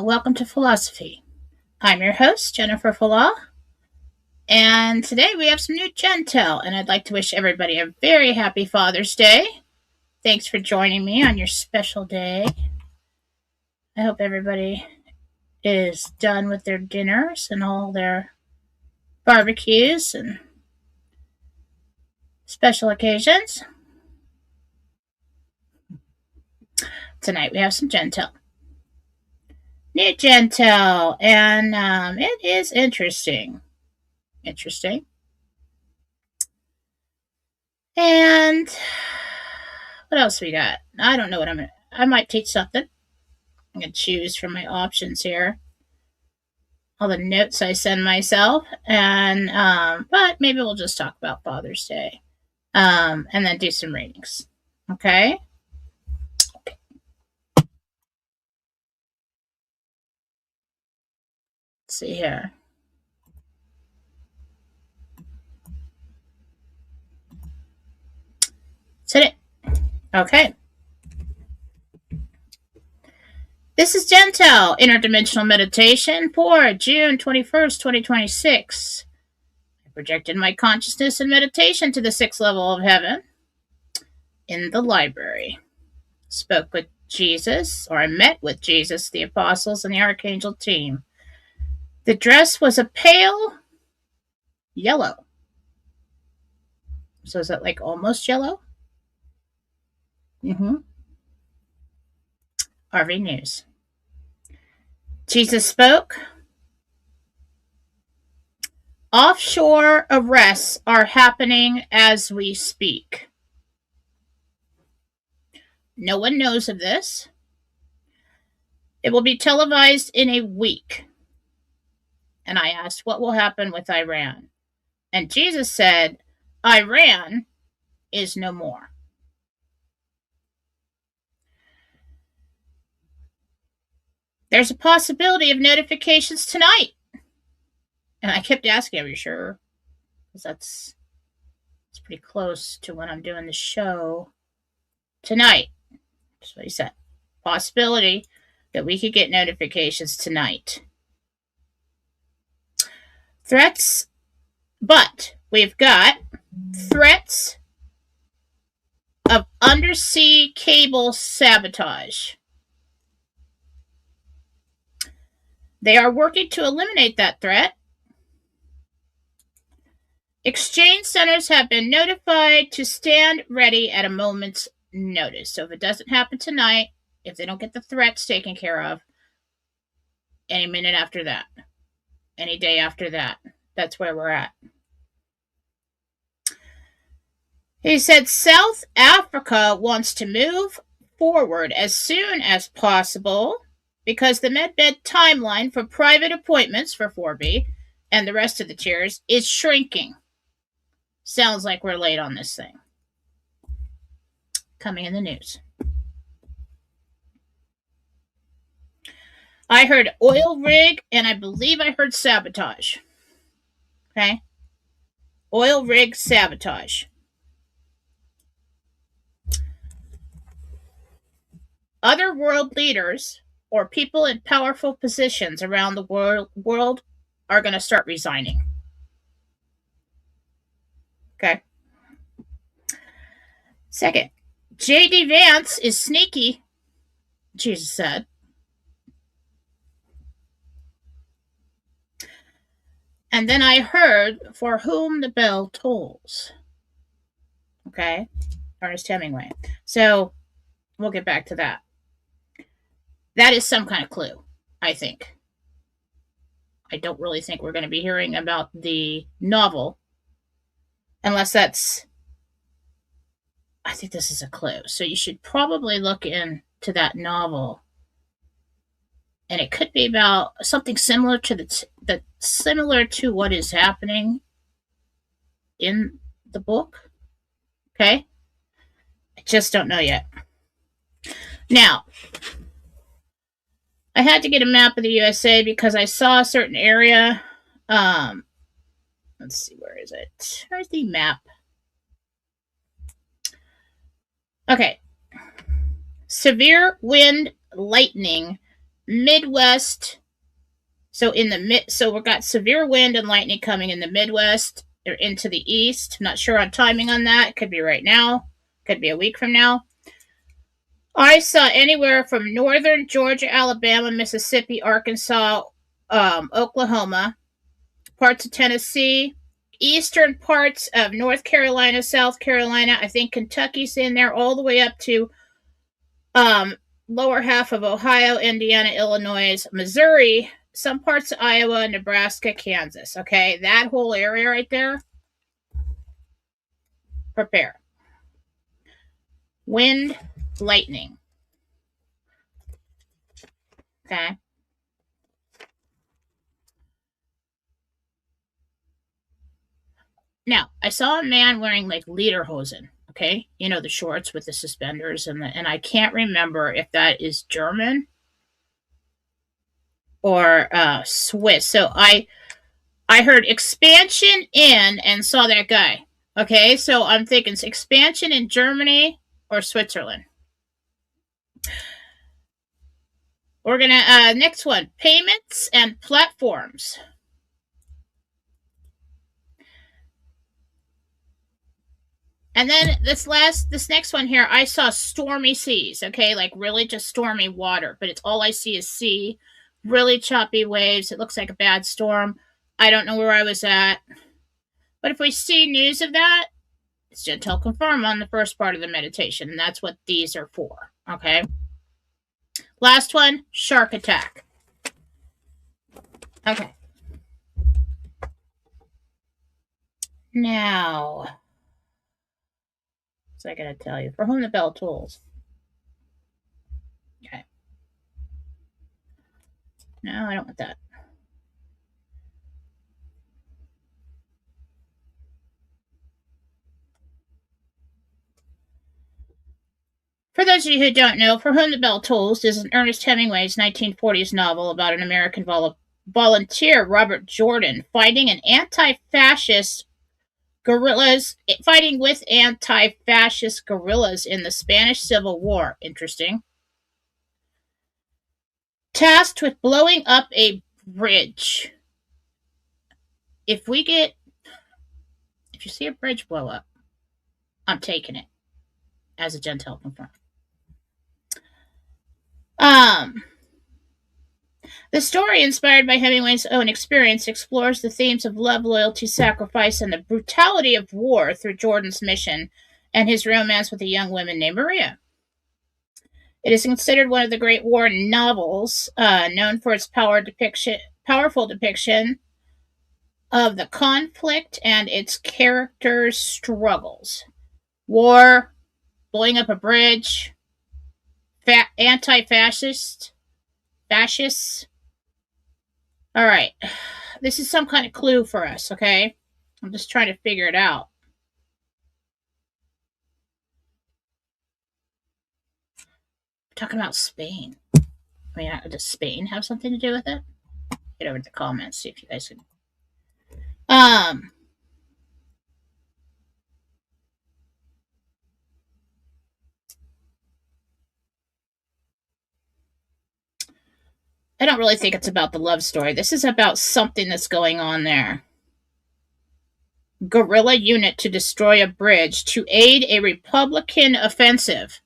Welcome to Fallawsophy. I'm your host, Jennifer Fallaw, and today we have some new Jentel, and I'd like to wish everybody a very happy Father's Day. Thanks for joining me on your special day. I hope everybody is done with their dinners and all their barbecues and special occasions. Tonight we have some Jentel. New Jentel, and it is interesting. And what else we got? I don't know what I might teach something. I'm going to choose from my options here. All the notes I send myself. And, but maybe we'll just talk about Father's Day. And then do some readings. Okay? Let's see here. Set it. Okay. This is Jentel, Interdimensional Meditation for June 21st, 2026. I projected my consciousness and meditation to the 6th level of heaven in the library. Spoke with Jesus, or I met with Jesus, the apostles, and the archangel team. The dress was a pale yellow. So is that like almost yellow? RV News. Jesus spoke. Offshore arrests are happening as we speak. No one knows of this. It will be televised in a week. And I asked, what will happen with Iran? And Jesus said, Iran is no more. There's a possibility of notifications tonight. And I kept asking, are you sure? Because it's pretty close to when I'm doing the show tonight. That's what he said. Possibility that we could get notifications tonight. Threats, but we've got threats of undersea cable sabotage. They are working to eliminate that threat. Exchange centers have been notified to stand ready at a moment's notice. So if it doesn't happen tonight, if they don't get the threats taken care of, any minute after that, any day after that, that's where we're at. He said South Africa wants to move forward as soon as possible because the MedBed timeline for private appointments for 4B and the rest of the tiers is shrinking. Sounds like we're late on this thing. Coming in the news. I heard oil rig, and I believe I heard sabotage. Okay? Oil rig sabotage. Other world leaders or people in powerful positions around the world are going to start resigning. Okay. Second, J.D. Vance is sneaky, Jesus said. And then I heard, for whom the bell tolls. Okay. Ernest Hemingway. So we'll get back to that. That is some kind of clue, I think. I don't really think we're going to be hearing about the novel unless that's... I think this is a clue. So you should probably look into that novel. And it could be about something similar to similar to what is happening in the book. Okay? I just don't know yet. Now, I had to get a map of the USA because I saw a certain area. Let's see, where is it? Where's the map? Okay. Severe wind, lightning, Midwest. So we've got severe wind and lightning coming in the Midwest or into the east. I'm not sure on timing on that. It could be right now. Could be a week from now. I saw anywhere from northern Georgia, Alabama, Mississippi, Arkansas, Oklahoma, parts of Tennessee, eastern parts of North Carolina, South Carolina. I think Kentucky's in there, all the way up to lower half of Ohio, Indiana, Illinois, Missouri, some parts of Iowa, Nebraska, Kansas. Okay, that whole area right there. Prepare. Wind, lightning. Okay. Now, I saw a man wearing like lederhosen. Okay, you know, the shorts with the suspenders, and I can't remember if that is German or Swiss. So I heard expansion in and saw that guy. Okay, so I'm thinking expansion in Germany or Switzerland. We're gonna next one, payments and platforms. And then this next one here, I saw stormy seas. Okay, like really just stormy water, but it's all I see is sea, really choppy waves. It looks like a bad storm. I don't know where I was at, but if we see news of that, it's Jentel confirm on the first part of the meditation, and that's what these are for. Okay. Last one, shark attack. Okay. Now, what's I gotta tell you? For whom the bell tolls. Okay. No, I don't want that. For those of you who don't know, For Whom the Bell Tolls is an Ernest Hemingway's 1940s novel about an American volunteer, Robert Jordan, fighting with anti-fascist guerrillas in the Spanish Civil War. Interesting. Tasked with blowing up a bridge. If you see a bridge blow up, I'm taking it as a Jentel confirmed. The story, inspired by Hemingway's own experience, explores the themes of love, loyalty, sacrifice, and the brutality of war through Jordan's mission and his romance with a young woman named Maria. It is considered one of the great war novels, known for its powerful depiction of the conflict and its characters' struggles. War, blowing up a bridge, anti-fascists. All right. This is some kind of clue for us, okay? I'm just trying to figure it out. We're talking about Spain. I mean, does Spain have something to do with it? Get over to the comments, see if you guys can. I don't really think it's about the love story. This is about something that's going on there. Guerrilla unit to destroy a bridge to aid a Republican offensive.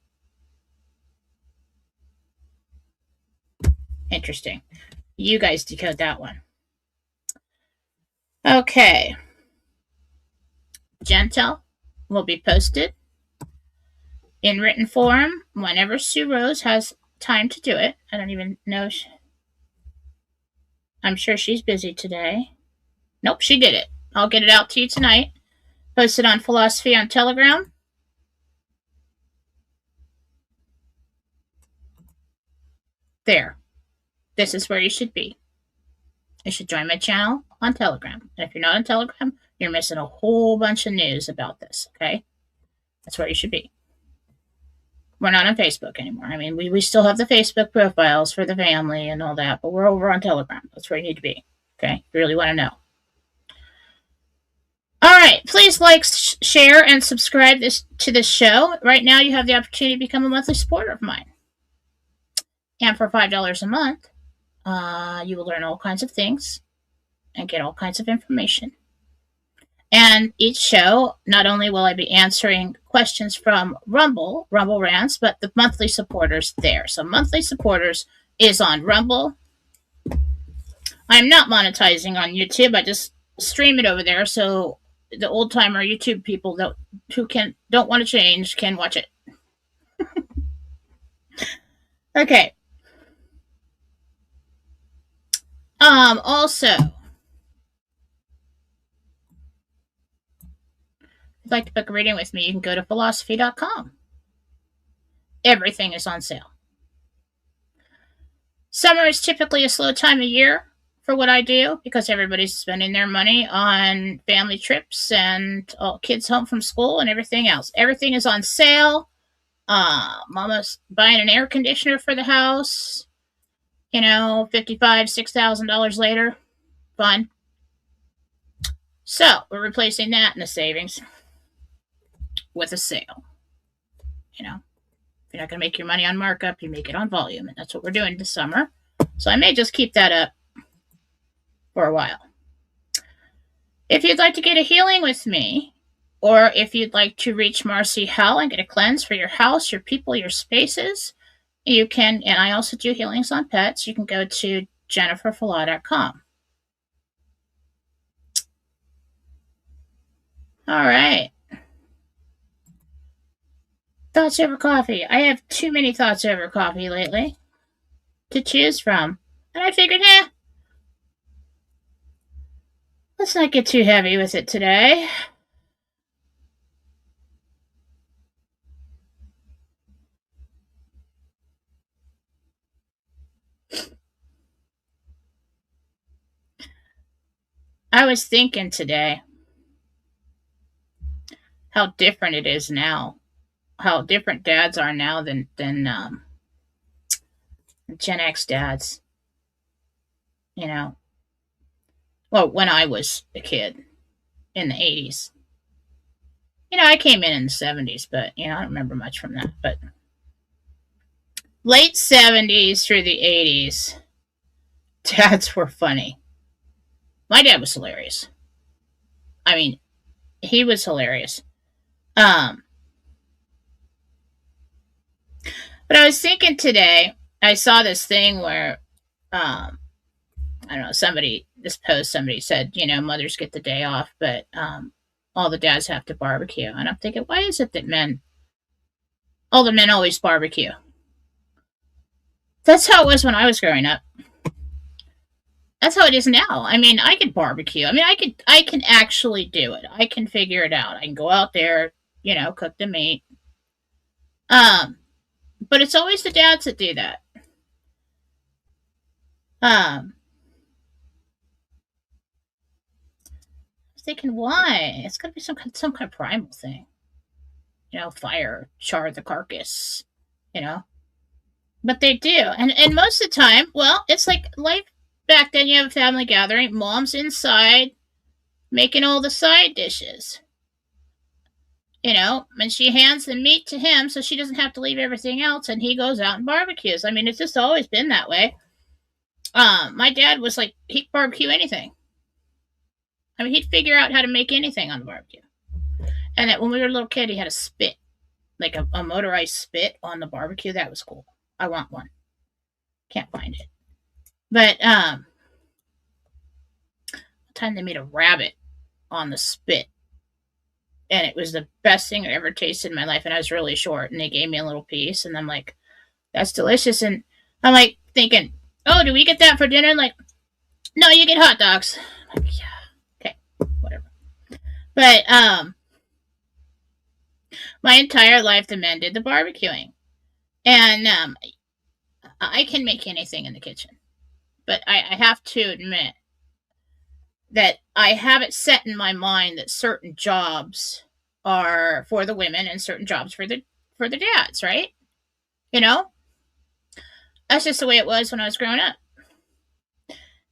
Interesting. You guys decode that one. Okay. Jentel will be posted in written form whenever Sue Rose has time to do it. I don't even know. I'm sure she's busy today. Nope, she did it. I'll get it out to you tonight. Post it on Fallawsophy on Telegram. There. This is where you should be. You should join my channel on Telegram. And if you're not on Telegram, you're missing a whole bunch of news about this, okay? That's where you should be. We're not on Facebook anymore. I mean, we still have the Facebook profiles for the family and all that, but we're over on Telegram. That's where you need to be, okay? If you really want to know. All right, please like, share, and subscribe to this show. Right now, you have the opportunity to become a monthly supporter of mine. And for $5 a month, you will learn all kinds of things and get all kinds of information. And each show, not only will I be answering questions from Rumble Rants, but the monthly supporters there. So monthly supporters is on Rumble. I'm not monetizing on YouTube. I just stream it over there, so the old timer YouTube people who don't want to change can watch it. Okay. Also, if you'd like to book a reading with me, you can go to Fallawsophy.com. Everything is on sale. Summer is typically a slow time of year for what I do because everybody's spending their money on family trips and kids home from school and everything else. Everything is on sale. Mama's buying an air conditioner for the house. $55,000, $6,000 later. Fun. So we're replacing that in the savings with a sale. If you're not going to make your money on markup, you make it on volume. And that's what we're doing this summer. So I may just keep that up for a while. If you'd like to get a healing with me, or if you'd like to reach Marcy Hell and get a cleanse for your house, your people, your spaces, you can, and I also do healings on pets, you can go to jenniferfallaw.com. All right. Thoughts over coffee. I have too many thoughts over coffee lately to choose from. And I figured, let's not get too heavy with it today. I was thinking today how different it is now, how different dads are now than Gen X dads. Well, when I was a kid in the 80s. I came in the 70s, but, I don't remember much from that. But late 70s through the 80s, dads were funny. My dad was hilarious. I mean, he was hilarious. But I was thinking today, I saw this thing where, I don't know, somebody said, mothers get the day off, but all the dads have to barbecue. And I'm thinking, why is it that all the men always barbecue? That's how it was when I was growing up. That's how it is now. I mean, I could barbecue. I mean, I can actually do it. I can figure it out. I can go out there, cook the meat. But it's always the dads that do that. I was thinking, why? It's got to be some kind of primal thing. Fire, char the carcass, But they do. And most of the time, well, it's like life back then. You have a family gathering. Mom's inside making all the side dishes. And she hands the meat to him so she doesn't have to leave everything else, and he goes out and barbecues. I mean, it's just always been that way. My dad was like, he'd barbecue anything. I mean, he'd figure out how to make anything on the barbecue. And that when we were a little kid, he had a spit, like a motorized spit on the barbecue. That was cool. I want one. Can't find it. But one time they made a rabbit on the spit. And it was the best thing I ever tasted in my life. And I was really short. And they gave me a little piece. And I'm like, that's delicious. And I'm like thinking, oh, do we get that for dinner? Like, no, you get hot dogs. I'm like, yeah. Okay, whatever. But my entire life, the men did the barbecuing. And I can make anything in the kitchen. But I have to admit that I have it set in my mind that certain jobs are for the women and certain jobs for the dads, right? That's just the way it was when I was growing up.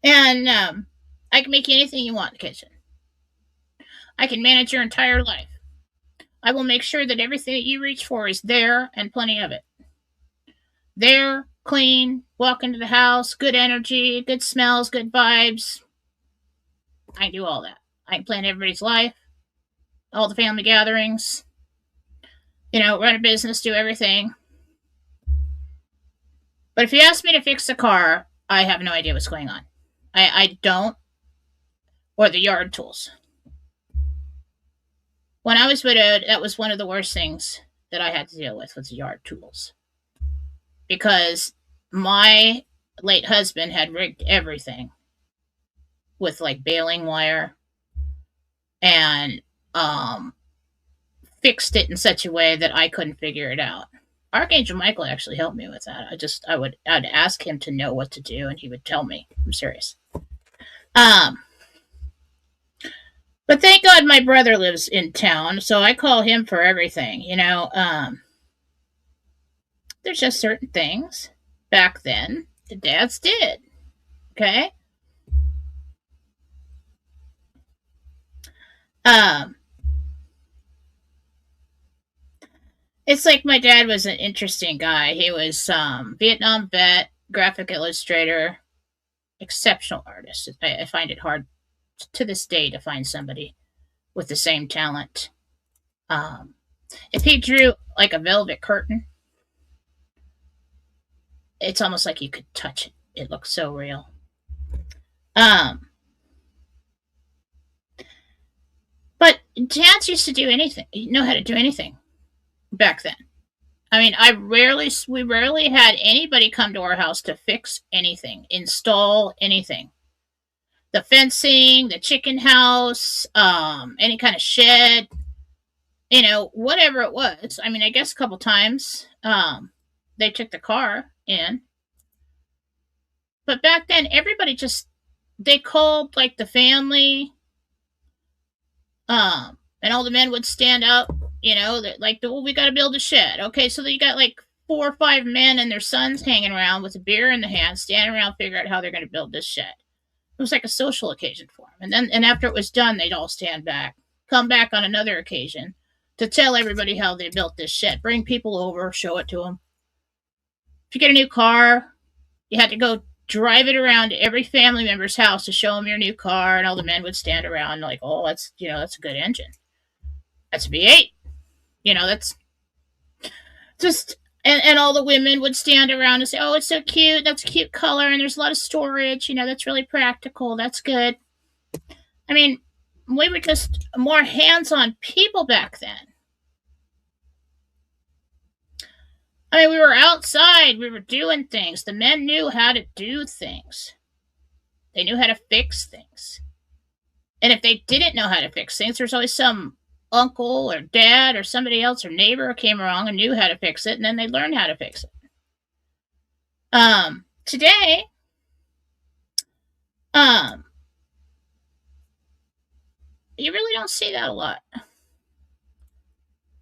And I can make anything you want in the kitchen. I can manage your entire life. I will make sure that everything that you reach for is there and plenty of it. there, clean, walk into the house, good energy, good smells, good vibes. I can do all that. I can plan everybody's life, all the family gatherings, run a business, do everything. But if you ask me to fix a car, I have no idea what's going on. I don't. Or the yard tools. When I was widowed, that was one of the worst things that I had to deal with was the yard tools. Because my late husband had rigged everything with like baling wire and fixed it in such a way that I couldn't figure it out. Archangel Michael actually helped me with that. I'd ask him to know what to do and he would tell me. I'm serious. But thank God my brother lives in town, so I call him for everything, there's just certain things back then the dads did. Okay? It's like my dad was an interesting guy. He was Vietnam vet, graphic illustrator, exceptional artist. I find it hard to this day to find somebody with the same talent. If he drew like a velvet curtain, it's almost like you could touch it. It looks so real. But dads used to do anything, know how to do anything back then. I mean, we rarely had anybody come to our house to fix anything, install anything. The fencing, the chicken house, any kind of shed, whatever it was. I mean, I guess a couple times they took the car in. But back then, everybody they called like the family, and all the men would stand up, we got to build a shed. Okay, so you got like 4 or 5 men and their sons hanging around with a beer in the hand, standing around, figure out how they're going to build this shed. It was like a social occasion for them. And after it was done, they'd all stand back, come back on another occasion to tell everybody how they built this shed, bring people over, show it to them. If you get a new car, you had to go drive it around to every family member's house to show them your new car, and all the men would stand around like, oh, that's a good engine. That's a V8. That's just, and all the women would stand around and say, oh, it's so cute. That's a cute color. And there's a lot of storage. That's really practical. That's good. I mean, we were just more hands-on people back then. I mean, we were outside. We were doing things. The men knew how to do things. They knew how to fix things. And if they didn't know how to fix things, there's always some uncle or dad or somebody else or neighbor came along and knew how to fix it, and then they learned how to fix it. Today, you really don't see that a lot.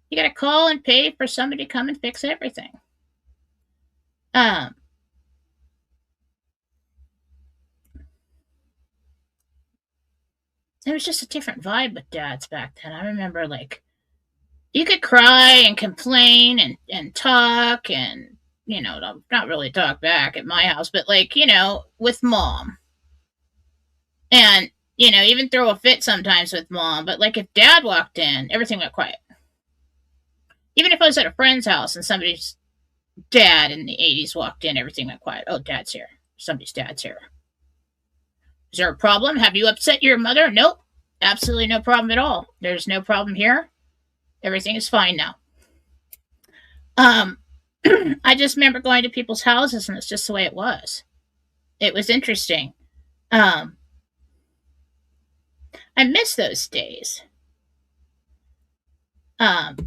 You got to call and pay for somebody to come and fix everything. It was just a different vibe with dads back then. I remember, like, you could cry and complain and talk and, not really talk back at my house, but, like, with mom. And, even throw a fit sometimes with mom. But, like, if dad walked in, everything went quiet. Even if I was at a friend's house and somebody's dad in the 80s walked in, everything went quiet. Oh, dad's here. Somebody's dad's here. Is there a problem? Have you upset your mother? Nope. Absolutely no problem at all. There's no problem here. Everything is fine now. I just remember going to people's houses and it's just the way it was. It was interesting. I miss those days. Like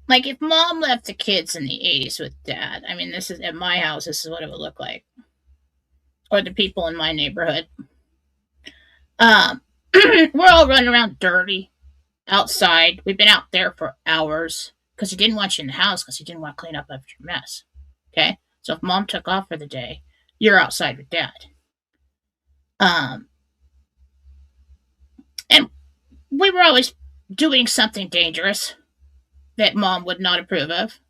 if mom left the kids in the 80s with dad, I mean, this is at my house, this is what it would look like. Or the people in my neighborhood. We're all running around dirty outside. We've been out there for hours because he didn't want you in the house because he didn't want to clean up after your mess. Okay? So if mom took off for the day, you're outside with dad. And we were always doing something dangerous that mom would not approve of.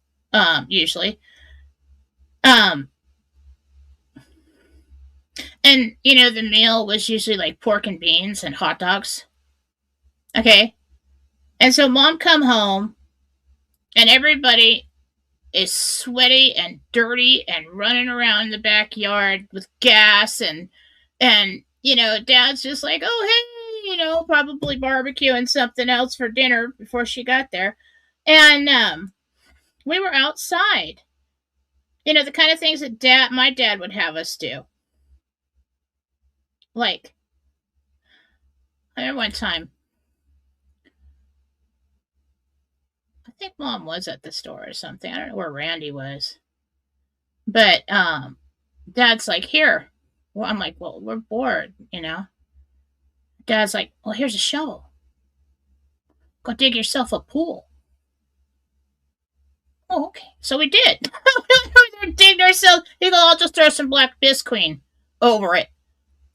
usually. Um, and the meal was usually like pork and beans and hot dogs. Okay. And so mom come home and everybody is sweaty and dirty and running around the backyard with gas and dad's just like, oh hey, probably barbecuing something else for dinner before she got there. And we were outside. The kind of things that my dad would have us do. Like, I remember one time, I think mom was at the store or something. I don't know where Randy was. But dad's like, here. Well, I'm like, well, we're bored. Dad's like, well, here's a shovel. Go dig yourself a pool. Oh, okay. So we did. We digged ourselves. He goes, I'll just throw some black bisqueen over it,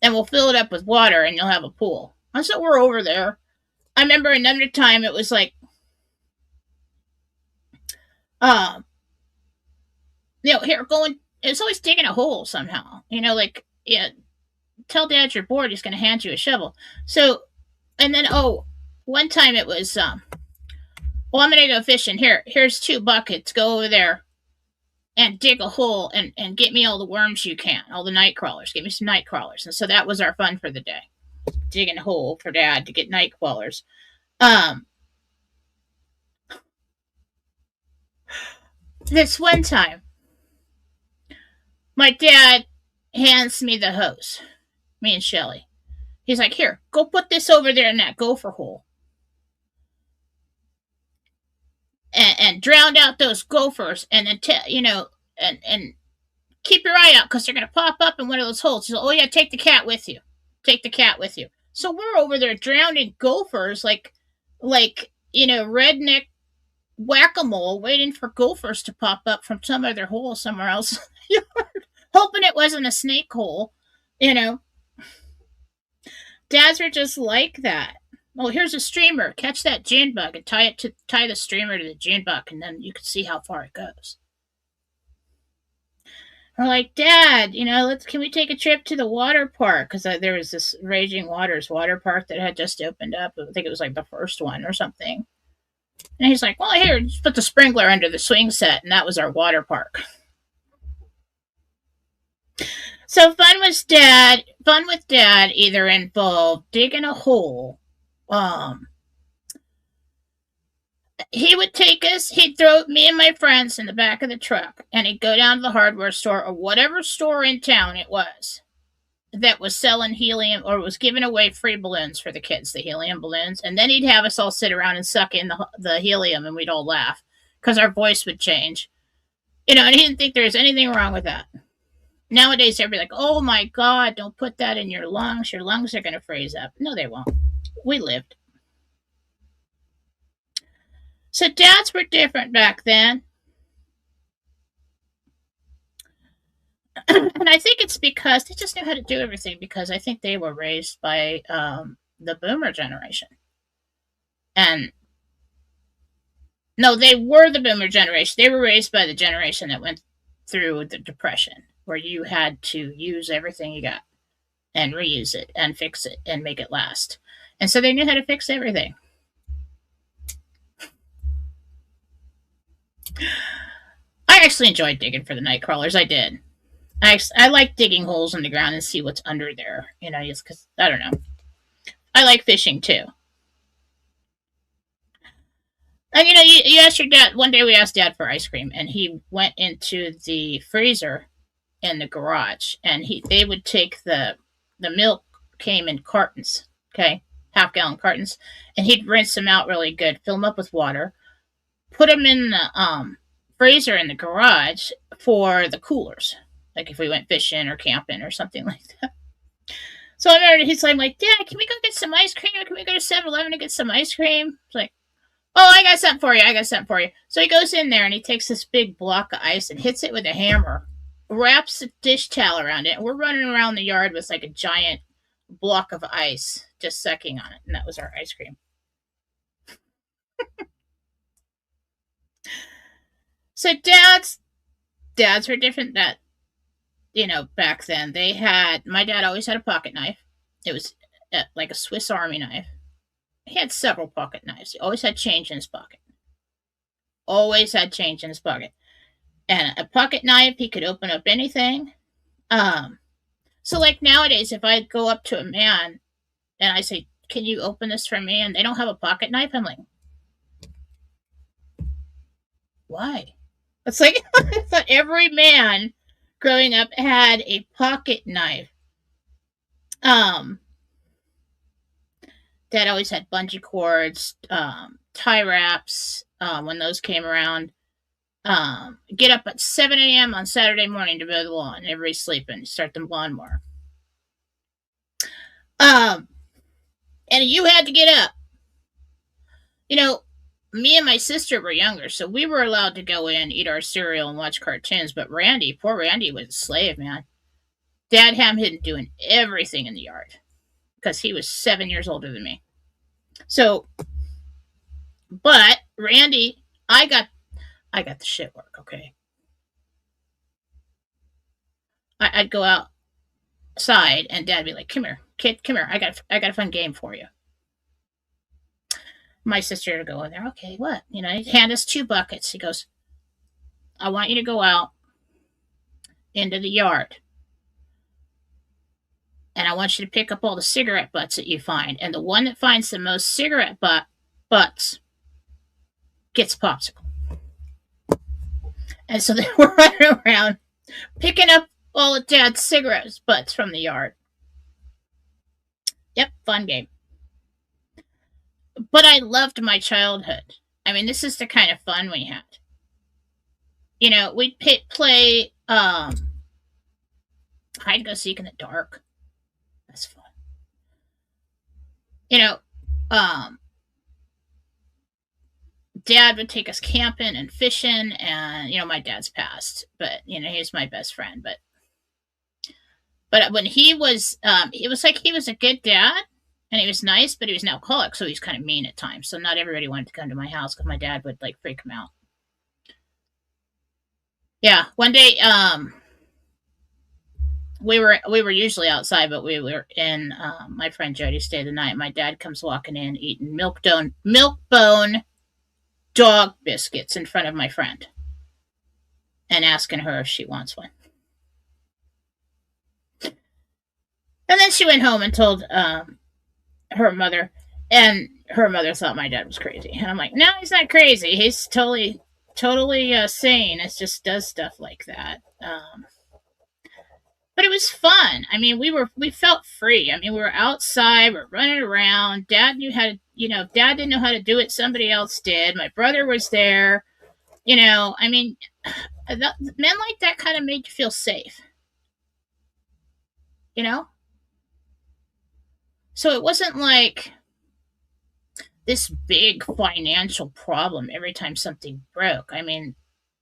and we'll fill it up with water, and you'll have a pool. I said, we're over there. I remember another time it was like, here, going. It's always digging a hole somehow. Like, yeah, tell dad you're bored. He's going to hand you a shovel. So, and then, one time it was, well, I'm going to go fishing. Here's 2 buckets. Go over there and dig a hole and get me all the worms you can, all the night crawlers. Get me some night crawlers. And so that was our fun for the day. Digging a hole for dad to get night crawlers. This one time, my dad hands me the hose, me and Shelly. He's like, here, go put this over there in that gopher hole. And drown out those gophers, and then, and keep your eye out because they're going to pop up in one of those holes. He's like, oh, yeah, take the cat with you. Take the cat with you. So we're over there drowning gophers like redneck whack-a-mole waiting for gophers to pop up from some other hole somewhere else. Hoping it wasn't a snake hole. Dads are just like that. Oh, here's a streamer. Catch that June bug and tie the streamer to the June bug, and then you can see how far it goes. We're like, Dad, can we take a trip to the water park? Because there was this Raging Waters water park that had just opened up. I think it was like the first one or something. And he's like, well, here, just put the sprinkler under the swing set, and that was our water park. So fun with dad either involved digging a hole. He would take us, he'd throw me and my friends in the back of the truck, and he'd go down to the hardware store or whatever store in town it was that was selling helium or was giving away free balloons for the kids, the helium balloons. And then he'd have us all sit around and suck in the helium, and we'd all laugh because our voice would change. And he didn't think there was anything wrong with that. Nowadays, everybody's like, oh my God, don't put that in your lungs. Your lungs are going to freeze up. No, they won't. We lived. So dads were different back then. And I think it's because they just knew how to do everything, because I think they were raised by the boomer generation. And no, they were the boomer generation. They were raised by the generation that went through the Depression, where you had to use everything you got and reuse it and fix it and make it last. And so they knew how to fix everything. I actually enjoyed digging for the night crawlers. I did. I like digging holes in the ground and see what's under there. Just because, I don't know. I like fishing too. And you asked your dad. One day we asked Dad for ice cream, and he went into the freezer in the garage, and they would take the milk came in cartons, okay, half-gallon cartons, and he'd rinse them out really good, fill them up with water, put them in the freezer in the garage for the coolers, like if we went fishing or camping or something like that. So I remember he's like, Dad, can we go get some ice cream? Can we go to 7-Eleven to get some ice cream? It's like, oh, I got something for you. So he goes in there and he takes this big block of ice and hits it with a hammer, wraps a dish towel around it, and we're running around the yard with like a giant block of ice, just sucking on it. And that was our ice cream. So dads were different that, back then. My dad always had a pocket knife. It was like a Swiss Army knife. He had several pocket knives. He always had change in his pocket. Always had change in his pocket. And a pocket knife, he could open up anything. So like nowadays, if I go up to a man and I say, "Can you open this for me?" and they don't have a pocket knife, I'm like, why? It's like I thought every man growing up had a pocket knife. Um, Dad always had bungee cords, tie wraps, when those came around. Get up at 7 a.m. on Saturday morning to mow the lawn. Everybody's sleeping. Start the lawnmower. Um, and you had to get up. Me and my sister were younger, so we were allowed to go in, eat our cereal, and watch cartoons. But poor Randy, was a slave, man. Dad had him doing everything in the yard because he was 7 years older than me. So, but Randy, I got the shit work. Okay, I'd go outside, and Dad'd be like, "Come here, kid, come here. I got a fun game for you." My sister would go in there. Okay, what? He'd hand us 2 buckets. He goes, "I want you to go out into the yard, and I want you to pick up all the cigarette butts that you find, and the one that finds the most cigarette butts gets a popsicle." And so they were running around picking up all of Dad's cigarette butts from the yard. Yep, fun game. But I loved my childhood. I mean, this is the kind of fun we had. We'd play hide and go seek in the dark. That's fun. Dad would take us camping and fishing, and my dad's passed, but he's my best friend. But when he was, it was like he was a good dad, and he was nice, but he was an alcoholic, so he was kind of mean at times. So not everybody wanted to come to my house because my dad would like freak him out. Yeah, one day, we were usually outside, but we were in my friend Jody stayed the night. My dad comes walking in eating milk bone dog biscuits in front of my friend and asking her if she wants one. And then she went home and told her mother, and her mother thought my dad was crazy. And I'm like, no, he's not crazy. He's totally sane. It just does stuff like that. But it was fun. I mean, we felt free. I mean, we were outside, we're running around. Dad knew how to, Dad didn't know how to do it. Somebody else did. My brother was there. I mean, men like that kind of made you feel safe. So it wasn't like this big financial problem every time something broke. I mean,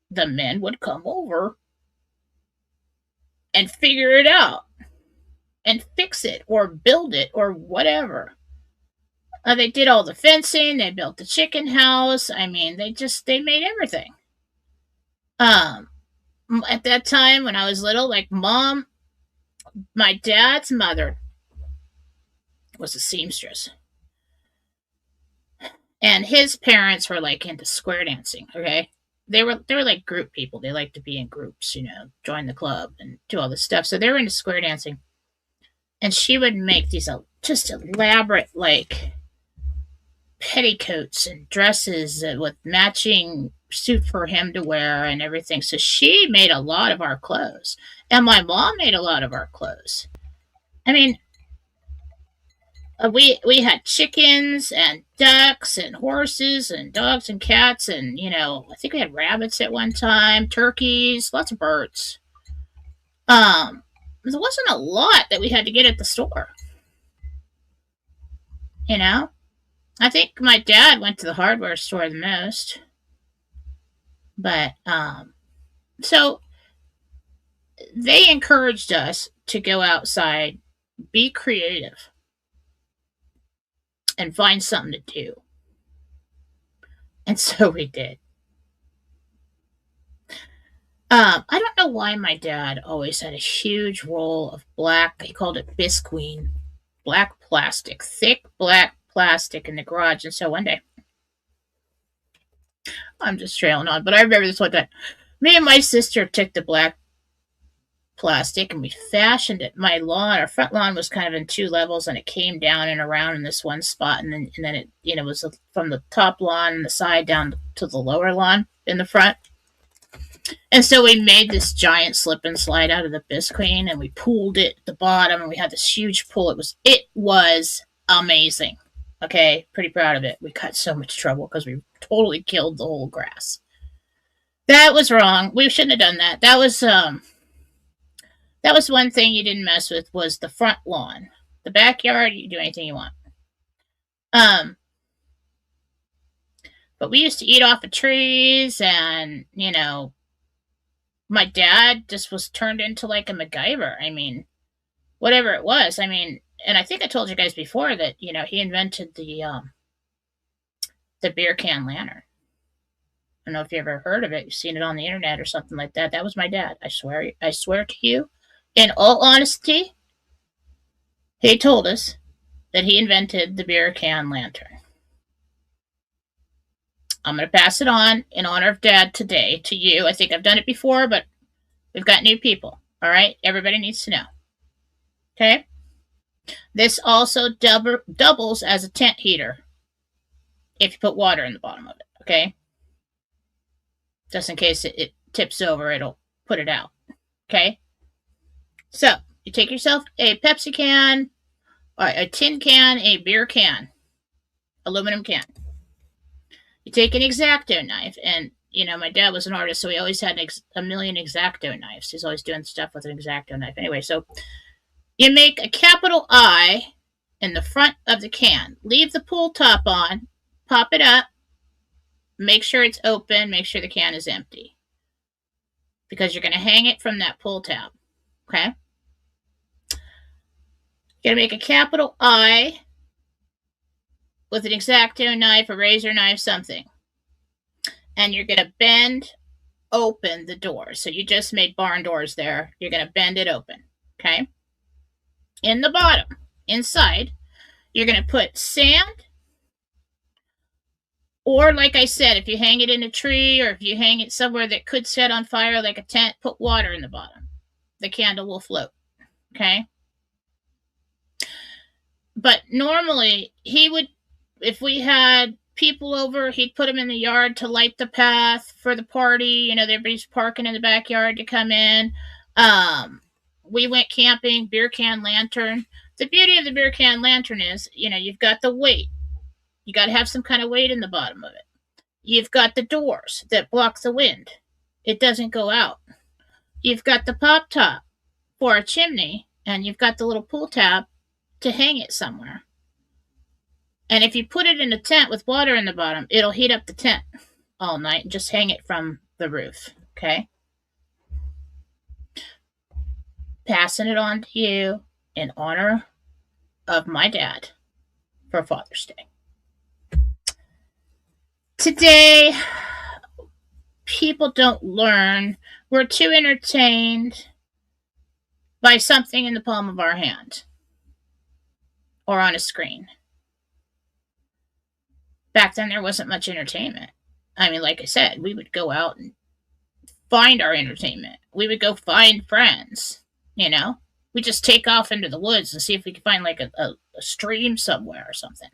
the men would come over and figure it out and fix it or build it or whatever. They did all the fencing. They built the chicken house. I mean, they made everything. At that time when I was little, like Mom, my dad's mother was a seamstress. And his parents were like into square dancing, okay? They were like group people. They like to be in groups, join the club and do all this stuff. So they were into square dancing. And she would make these just elaborate like petticoats and dresses with matching suit for him to wear and everything. So she made a lot of our clothes. And my mom made a lot of our clothes. I mean, we had chickens and ducks and horses and dogs and cats and I think we had rabbits at one time, turkeys, lots of birds. There wasn't a lot that we had to get at the store. I think my dad went to the hardware store the most. But so they encouraged us to go outside, be creative, and find something to do. And so we did. I don't know why my dad always had a huge roll of black, he called it bisqueen, black plastic, thick black plastic in the garage. And so one day, I'm just trailing on, but I remember this one time. Me and my sister took the black plastic and we fashioned it. My lawn, our front lawn was kind of in two levels and it came down and around in this one spot. And then it, was from the top lawn and the side down to the lower lawn in the front. And so we made this giant slip and slide out of the bisqueen and we pooled it at the bottom and we had this huge pool. It was amazing. Okay, pretty proud of it. We got so much trouble because we totally killed the whole grass. That was wrong. We shouldn't have done that. That was one thing you didn't mess with was the front lawn. The backyard, you can do anything you want. But we used to eat off of trees and, my dad just was turned into like a MacGyver. I mean, whatever it was. I mean, and I think I told you guys before that, he invented the beer can lantern. I don't know if you ever heard of it. You've seen it on the internet or something like that. That was my dad. I swear to you, in all honesty, he told us that he invented the beer can lantern. I'm going to pass it on in honor of Dad today to you. I think I've done it before, but we've got new people. All right? Everybody needs to know. Okay? This also doubles as a tent heater if you put water in the bottom of it. Okay? Just in case it tips over, it'll put it out. Okay? So, you take yourself a Pepsi can, or a tin can, a beer can, aluminum can. You take an X-Acto knife, and, my dad was an artist, so he always had a million X-Acto knives. He's always doing stuff with an X-Acto knife. Anyway, so you make a capital I in the front of the can. Leave the pull top on, pop it up, make sure it's open, make sure the can is empty. Because you're going to hang it from that pull tab. Okay? You're going to make a capital I with an X-Acto knife, a razor knife, something. And you're going to bend open the door. So you just made barn doors there. You're going to bend it open. Okay? In the bottom, inside, you're going to put sand. Or, like I said, if you hang it in a tree or if you hang it somewhere that could set on fire like a tent, put water in the bottom. The candle will float. Okay? But normally, he would, if we had people over, he'd put them in the yard to light the path for the party. Everybody's parking in the backyard to come in. We went camping, beer can lantern. The beauty of the beer can lantern is, you've got the weight. You got to have some kind of weight in the bottom of it. You've got the doors that block the wind. It doesn't go out. You've got the pop top for a chimney, and you've got the little pull tab to hang it somewhere. And if you put it in a tent with water in the bottom, it'll heat up the tent all night and just hang it from the roof. Okay? Passing it on to you in honor of my dad for Father's Day. Today, people don't learn. We're too entertained by something in the palm of our hand or on a screen. Back then, there wasn't much entertainment. I mean, like I said, we would go out and find our entertainment. We would go find friends, We'd just take off into the woods and see if we could find, like, a stream somewhere or something.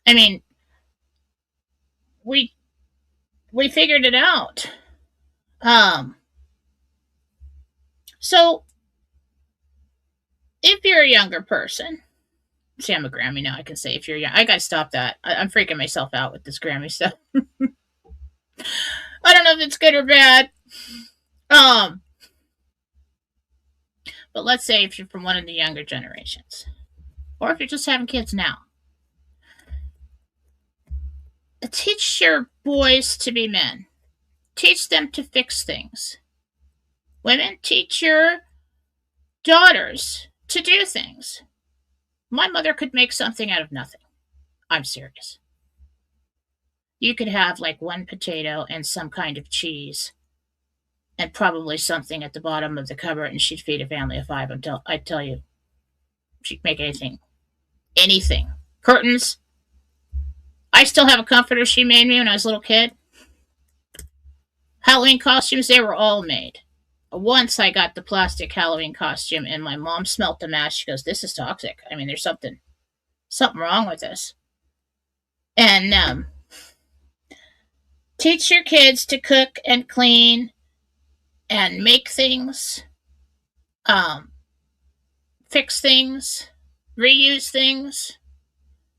I mean, we figured it out. So, if you're a younger person, see, I'm a Grammy now. I can say if you're young. I gotta stop that. I'm freaking myself out with this Grammy stuff. I don't know if it's good or bad. But let's say if you're from one of the younger generations, or if you're just having kids now, teach your boys to be men. Teach them to fix things. Women, teach your daughters to do things. My mother could make something out of nothing. I'm serious. You could have like one potato and some kind of cheese, and probably something at the bottom of the cupboard, and she'd feed a family of 5. I tell you, she'd make anything, anything. Curtains. I still have a comforter she made me when I was a little kid. Halloween costumes, they were all made. Once I got the plastic Halloween costume, and my mom smelt the match. She goes, "This is toxic. I mean, there's something wrong with this." And teach your kids to cook and clean and make things, um, fix things, reuse things,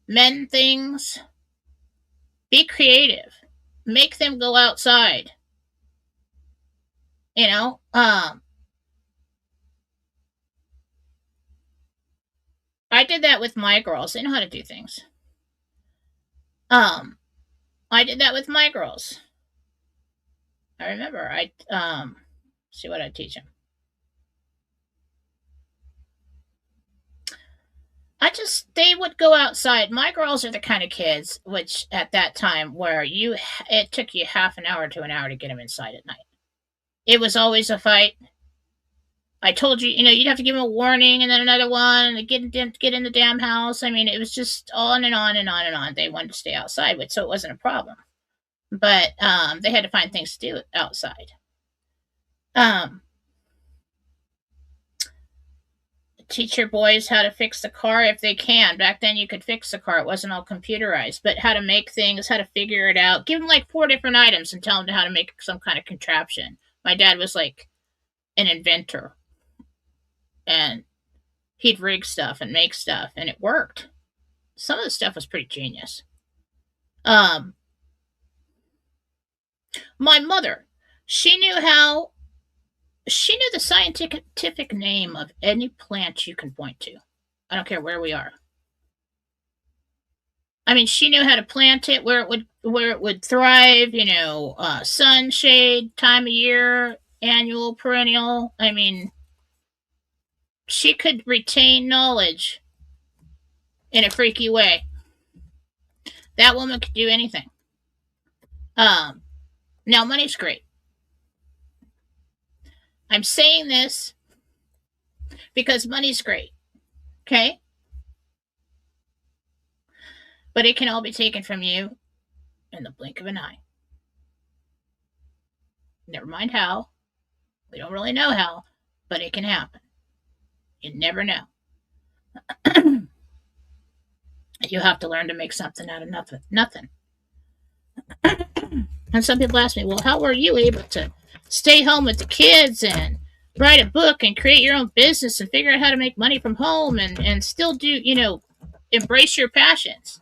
mend things. Be creative. Make them go outside. You know, I did that with my girls. They know how to do things. I did that with my girls. I remember. See what I teach them. They would go outside. My girls are the kind of kids, which at that time, where it took you half an hour to an hour to get them inside at night. It was always a fight. I told you, you'd have to give them a warning and then another one and get in the damn house. I mean, it was just on and on and on and on. They wanted to stay outside, so it wasn't a problem. But they had to find things to do outside. Teach your boys how to fix the car if they can. Back then, you could fix the car. It wasn't all computerized. But how to make things, how to figure it out. Give them like 4 different items and tell them how to make some kind of contraption. My dad was like an inventor. And he'd rig stuff and make stuff. And it worked. Some of the stuff was pretty genius. My mother, she knew the scientific name of any plant you can point to. I don't care where we are. I mean, she knew how to plant it, where it would thrive, sunshade, time of year, annual, perennial. I mean, she could retain knowledge in a freaky way. That woman could do anything. Now money's great. I'm saying this because money's great. Okay? But it can all be taken from you in the blink of an eye. Never mind how. We don't really know how, but it can happen. You never know. You have to learn to make something out of nothing. And some people ask me, well, how were you able to stay home with the kids and write a book and create your own business and figure out how to make money from home and still do, embrace your passions?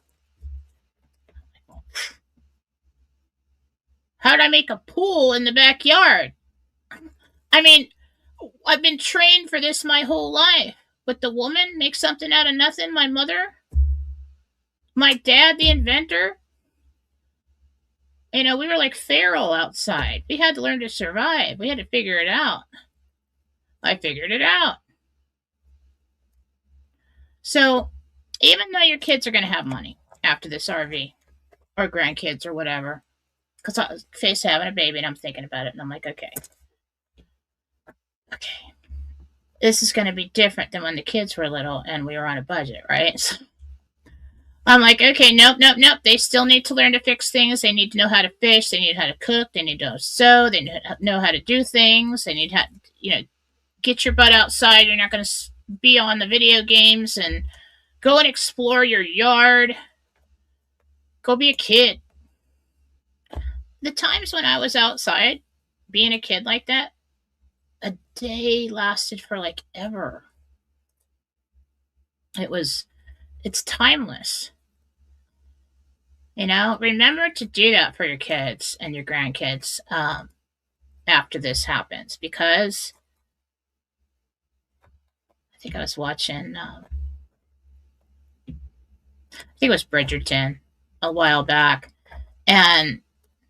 How did I make a pool in the backyard? I mean, I've been trained for this my whole life. But the woman makes something out of nothing, my mother, my dad, the inventor. We were like feral outside. We had to learn to survive. We had to figure it out. I figured it out. So, even though your kids are going to have money after this RV, or grandkids, or whatever, because I face having a baby and I'm thinking about it, and I'm like, okay, this is going to be different than when the kids were little and we were on a budget, right? So I'm like, okay, nope. They still need to learn to fix things. They need to know how to fish. They need how to cook. They need to sew. They need to know how to do things. They need to, get your butt outside. You're not going to be on the video games, and go and explore your yard. Go be a kid. The times when I was outside, being a kid like that, a day lasted for like ever. It's timeless. Remember to do that for your kids and your grandkids after this happens, because I think I was watching, I think it was Bridgerton a while back, and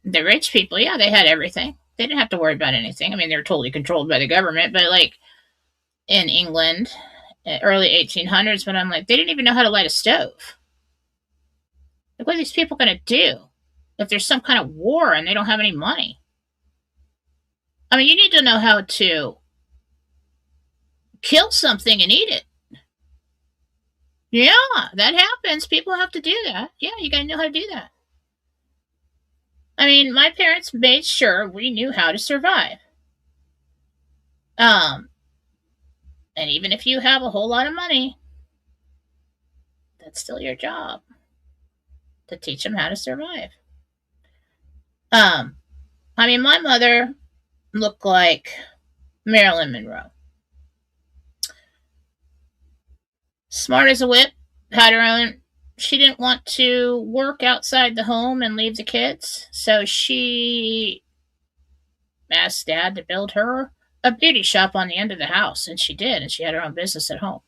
the rich people, yeah, they had everything. They didn't have to worry about anything. I mean, they were totally controlled by the government, but like in England, early 1800s, but I'm like, they didn't even know how to light a stove. Like, what are these people going to do if there's some kind of war and they don't have any money? I mean, you need to know how to kill something and eat it. Yeah, that happens. People have to do that. Yeah, you gotta know how to do that. I mean, my parents made sure we knew how to survive. Um, and even if you have a whole lot of money, that's still your job to teach them how to survive. Um, I mean, my mother looked like Marilyn Monroe. Smart as a whip, had her own. She didn't want to work outside the home and leave the kids, so she asked Dad to build her a beauty shop on the end of the house, and she did, and she had her own business at home.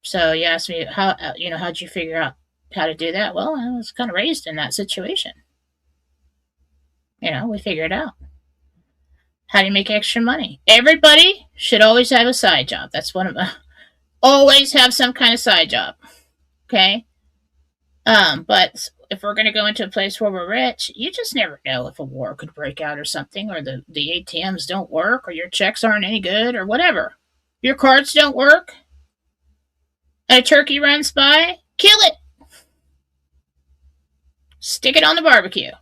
So you asked me how how'd you figure out how to do that? Well, I was kind of raised in that situation. We figured it out. How do you make extra money? Everybody should always have a side job. That's one of the always have some kind of side job. Okay. But if we're gonna go into a place where we're rich, you just never know if a war could break out or something, or the ATMs don't work, or your checks aren't any good, or whatever. Your cards don't work, and a turkey runs by, kill it. Stick it on the barbecue.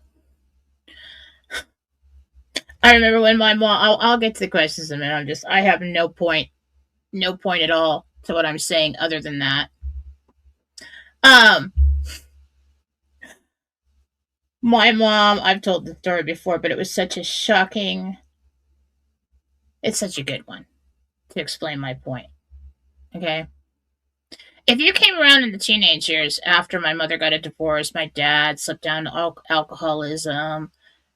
I remember when my mom. I'll get to the questions in a minute. I have no point at all to what I'm saying other than that. Um, my mom. I've told the story before, but it was such a shocking. It's such a good one to explain my point. Okay. If you came around in the teenage years after my mother got a divorce, my dad slipped down to alcoholism.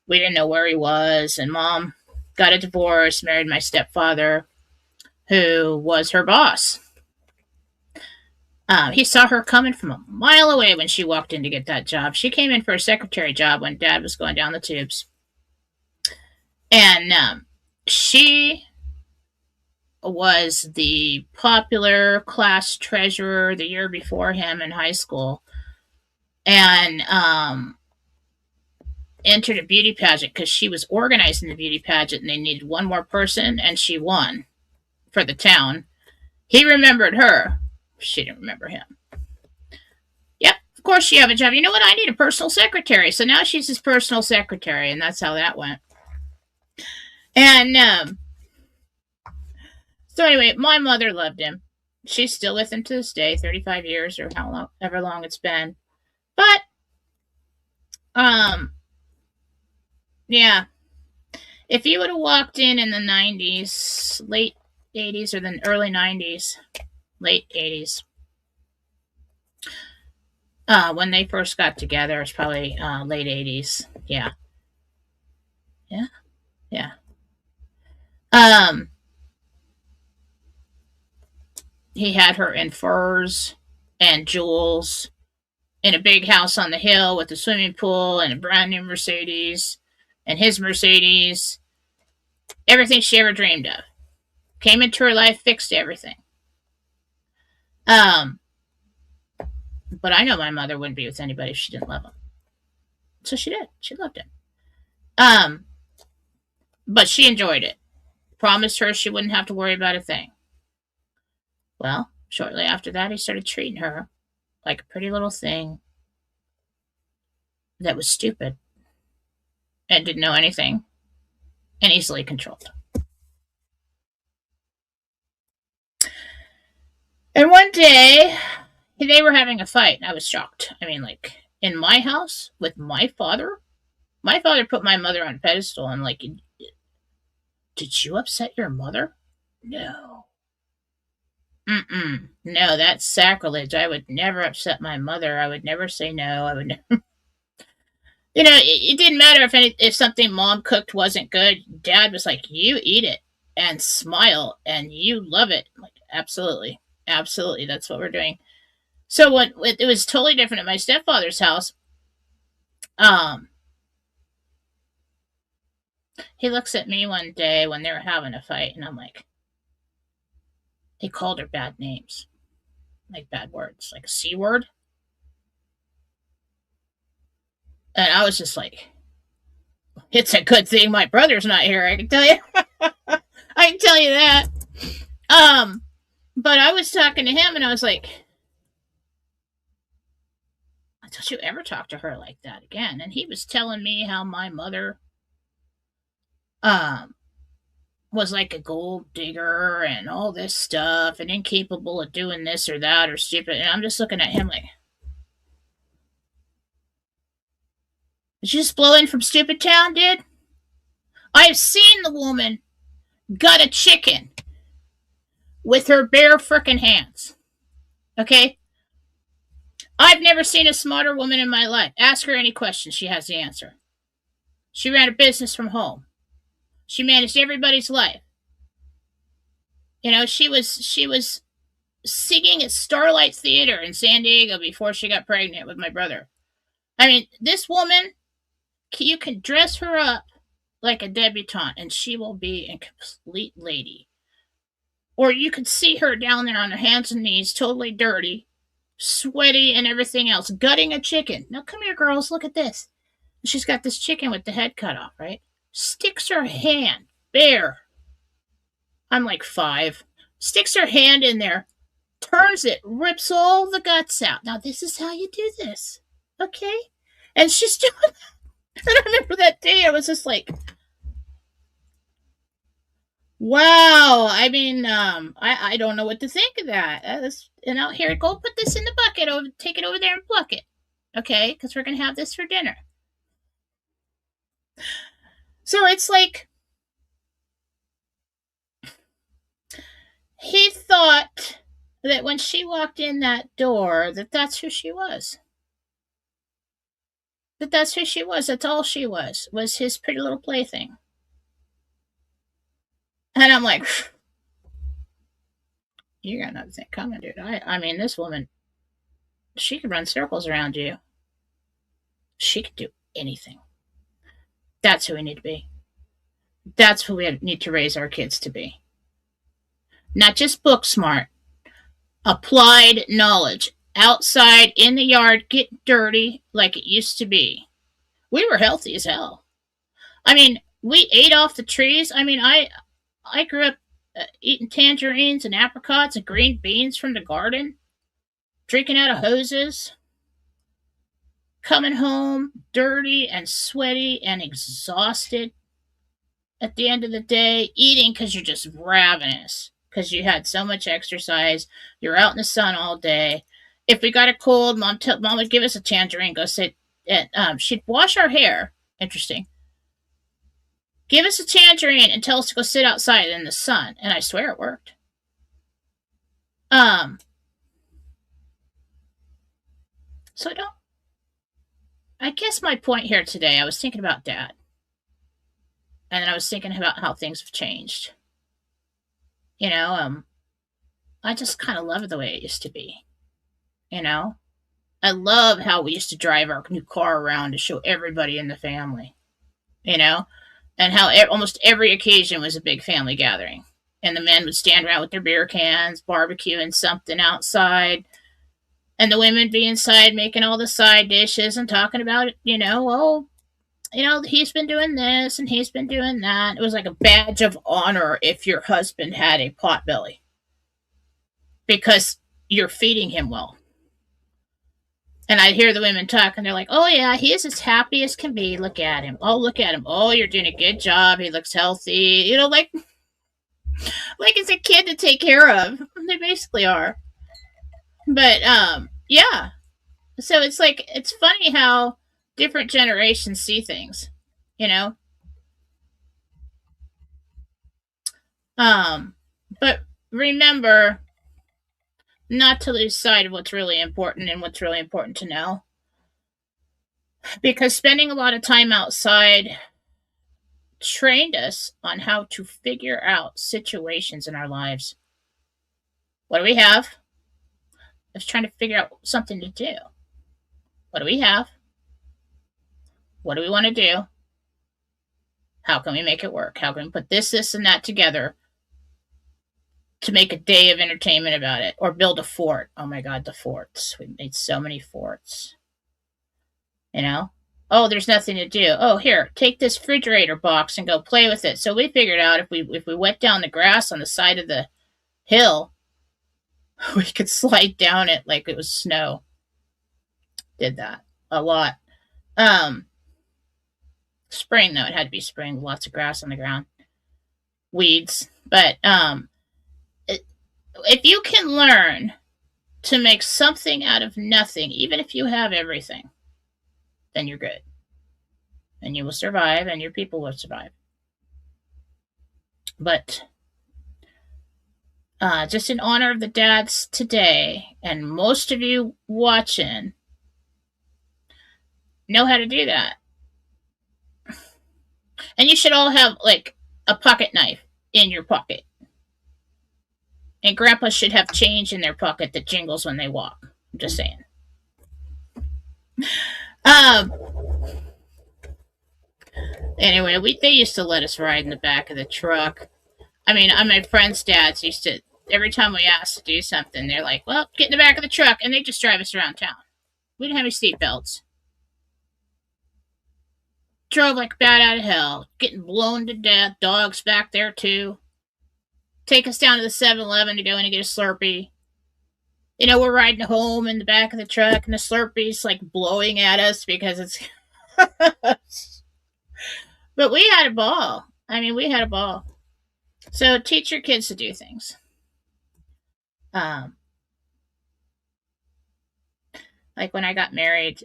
We didn't know where he was, and mom got a divorce, married my stepfather, who was her boss. He saw her coming from a mile away when she walked in to get that job. She came in for a secretary job when Dad was going down the tubes. And she was the popular class treasurer the year before him in high school. And entered a beauty pageant because she was organizing the beauty pageant and they needed one more person, and she won for the town. He remembered her. She didn't remember him. Yep, of course you have a job. You know what? I need a personal secretary. So now she's his personal secretary, and that's how that went. And so anyway, my mother loved him. She's still with him to this day, 35 years or however long it's been. But yeah, if you would have walked in the 90s, late 80s or the early 90s, late 80s, when they first got together, it's probably late 80s. Yeah. Yeah. Yeah. He had her in furs and jewels in a big house on the hill with a swimming pool and a brand new Mercedes, and his Mercedes. Everything she ever dreamed of. Came into her life, fixed everything. But I know my mother wouldn't be with anybody if she didn't love him. So she did. She loved him. But she enjoyed it. Promised her she wouldn't have to worry about a thing. Well, shortly after that, he started treating her like a pretty little thing that was stupid and didn't know anything and easily controlled. And one day, they were having a fight, and I was shocked. I mean, like, in my house with my father put my mother on a pedestal. I'm like, did you upset your mother? No. No, that's sacrilege. I would never upset my mother. I would never say no. I would never. It didn't matter if something mom cooked wasn't good. Dad was like, you eat it and smile and you love it. I'm like, absolutely. Absolutely. That's what we're doing. So when it was totally different at my stepfather's house, he looks at me one day when they were having a fight, and I'm like, he called her bad names, like bad words, like a C word. And I was just like, It's a good thing my brother's not here, I can tell you. I can tell you that. Um, but I was talking to him and I was like, don't you ever talk to her like that again. And he was telling me how my mother um was like a gold digger and all this stuff and incapable of doing this or that or stupid. And I'm just looking at him like, did you just blow in from Stupid Town, dude? I've seen the woman gut a chicken with her bare frickin' hands. Okay? I've never seen a smarter woman in my life. Ask her any question, she has the answer. She ran a business from home. She managed everybody's life. She was singing at Starlight Theater in San Diego before she got pregnant with my brother. I mean, this woman, you can dress her up like a debutante and she will be a complete lady. Or you could see her down there on her hands and knees, totally dirty, sweaty, and everything else, gutting a chicken. Now, come here, girls, look at this. She's got this chicken with the head cut off, right? Sticks her hand bare. I'm like 5. Sticks her hand in there, turns it, rips all the guts out. Now, this is how you do this, okay? And she's doing that. And I remember that day, I was just like, wow. I mean, I don't know what to think of that. Here, go put this in the bucket, take it over there and pluck it, okay? Because we're going to have this for dinner. So it's like, he thought that when she walked in that door, that's who she was. That's who she was. That's all she was his pretty little plaything. And I'm like, you got nothing coming, dude. I mean, this woman, she could run circles around you. She could do anything. That's who we need to be. That's who we need to raise our kids to be. Not just book smart, applied knowledge. Outside, in the yard, get dirty like it used to be. We were healthy as hell. I mean, we ate off the trees. I mean, I grew up eating tangerines and apricots and green beans from the garden, drinking out of hoses, coming home dirty and sweaty and exhausted at the end of the day, eating because you're just ravenous because you had so much exercise. You're out in the sun all day. If we got a cold, mom would give us a tangerine, go sit, and she'd wash our hair. Interesting. Give us a tangerine and tell us to go sit outside in the sun, and I swear it worked. So I guess my point here today, I was thinking about Dad. And then I was thinking about how things have changed. I just kind of love it the way it used to be. I love how we used to drive our new car around to show everybody in the family, and how almost every occasion was a big family gathering. And the men would stand around with their beer cans, barbecuing something outside, and the women be inside making all the side dishes and talking about it, he's been doing this and he's been doing that. It was like a badge of honor if your husband had a pot belly because you're feeding him well. And I'd hear the women talk, and they're like, oh, yeah, he is as happy as can be. Look at him. Oh, look at him. Oh, you're doing a good job. He looks healthy. Like it's a kid to take care of. They basically are. But, yeah. So it's like, it's funny how different generations see things, But remember not to lose sight of what's really important and what's really important to know. Because spending a lot of time outside trained us on how to figure out situations in our lives. What do we have? I was trying to figure out something to do. What do we have? What do we want to do? How can we make it work? How can we put this, and that together to make a day of entertainment about it? Or build a fort. Oh my God, the forts. We've made so many forts. Oh, there's nothing to do. Oh, here, take this refrigerator box and go play with it. So we figured out if we wet down the grass on the side of the hill, we could slide down it like it was snow. Did that a lot. Um, Spring though, it had to be spring. Lots of grass on the ground, weeds. But if you can learn to make something out of nothing, even if you have everything, then you're good, and you will survive, and your people will survive. But just in honor of the dads today, and most of you watching know how to do that. And you should all have like a pocket knife in your pocket. And grandpa should have change in their pocket that jingles when they walk. I'm just saying. Um anyway, they used to let us ride in the back of the truck. I mean, my friends' dads used to, every time we asked to do something, they're like, well, get in the back of the truck, and they just drive us around town. We didn't have any seat belts. Drove like bat out of hell, getting blown to death, dogs back there too. Take us down to the 7-Eleven to go in and get a Slurpee. You know, we're riding home in the back of the truck, and the Slurpee's like blowing at us because it's. But we had a ball. I mean, we had a ball. So teach your kids to do things. Like when I got married,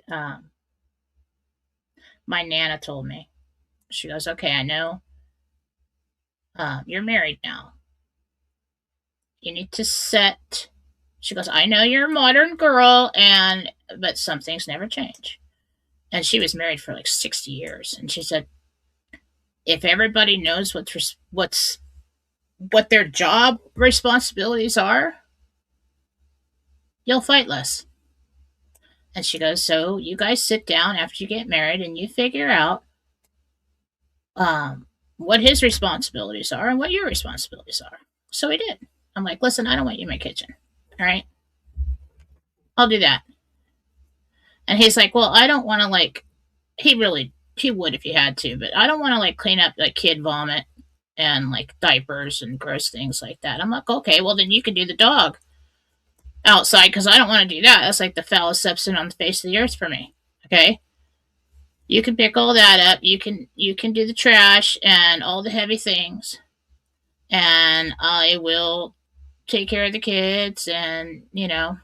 my Nana told me, she goes, okay, I know you're married now. You need to set. She goes, I know you're a modern girl, but some things never change. And she was married for like 60 years. And she said, if everybody knows what their job responsibilities are, you'll fight less. And she goes, so you guys sit down after you get married and you figure out what his responsibilities are and what your responsibilities are. So we did. I'm like, listen, I don't want you in my kitchen. All right? I'll do that. And he's like, well, I don't want to like, he would if he had to, but I don't want to like clean up like kid vomit and like diapers and gross things like that. I'm like, okay, well then you can do the dog outside because I don't want to do that. That's like the foulest substance on the face of the earth for me. Okay? You can pick all that up. You can do the trash and all the heavy things. And I will take care of the kids and, you know.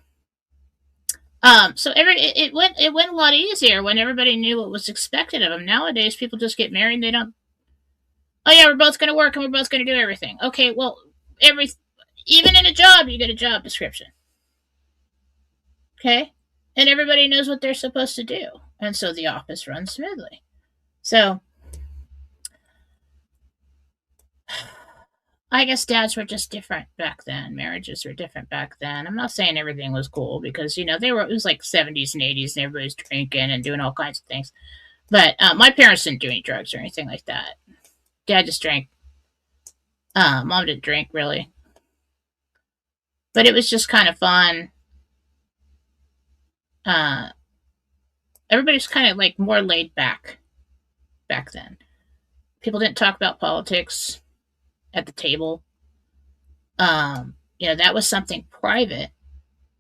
So it went a lot easier when everybody knew what was expected of them. Nowadays people just get married and they don't, oh yeah, we're both gonna work and we're both gonna do everything. Okay, well even in a job you get a job description. Okay? And everybody knows what they're supposed to do. And so the office runs smoothly. So I guess dads were just different back then. Marriages were different back then. I'm not saying everything was cool because, you know, it was like 70s and 80s and everybody's drinking and doing all kinds of things. But my parents didn't do any drugs or anything like that. Dad just drank. Mom didn't drink really. But it was just kind of fun. Everybody's kind of like more laid back then. People didn't talk about politics at the table. You know, that was something private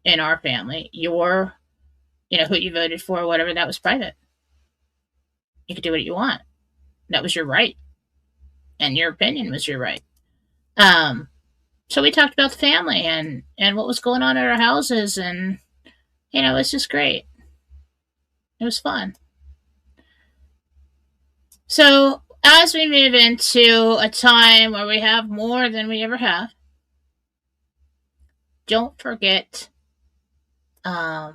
in our family. Who you voted for, whatever, that was private. You could do what you want. That was your right. And your opinion was your right. So we talked about the family and what was going on at our houses, and you know, it's just great. It was fun. So as we move into a time where we have more than we ever have, don't forget to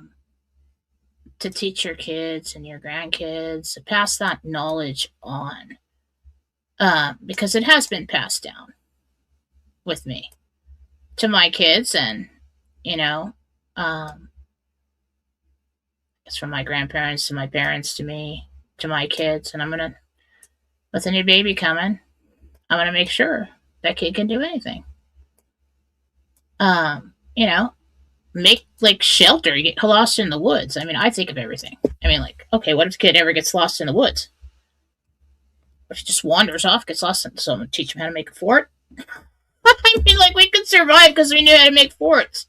teach your kids and your grandkids, to pass that knowledge on, because it has been passed down with me to my kids, and you know, it's from my grandparents to my parents to me to my kids, and with a new baby coming, I'm gonna make sure that kid can do anything. You know, make like shelter, you get lost in the woods. I mean, I think of everything. I mean, like, okay, what if the kid ever gets lost in the woods? Or if he just wanders off, gets lost, and someone teach him how to make a fort? I mean, like, we could survive because we knew how to make forts.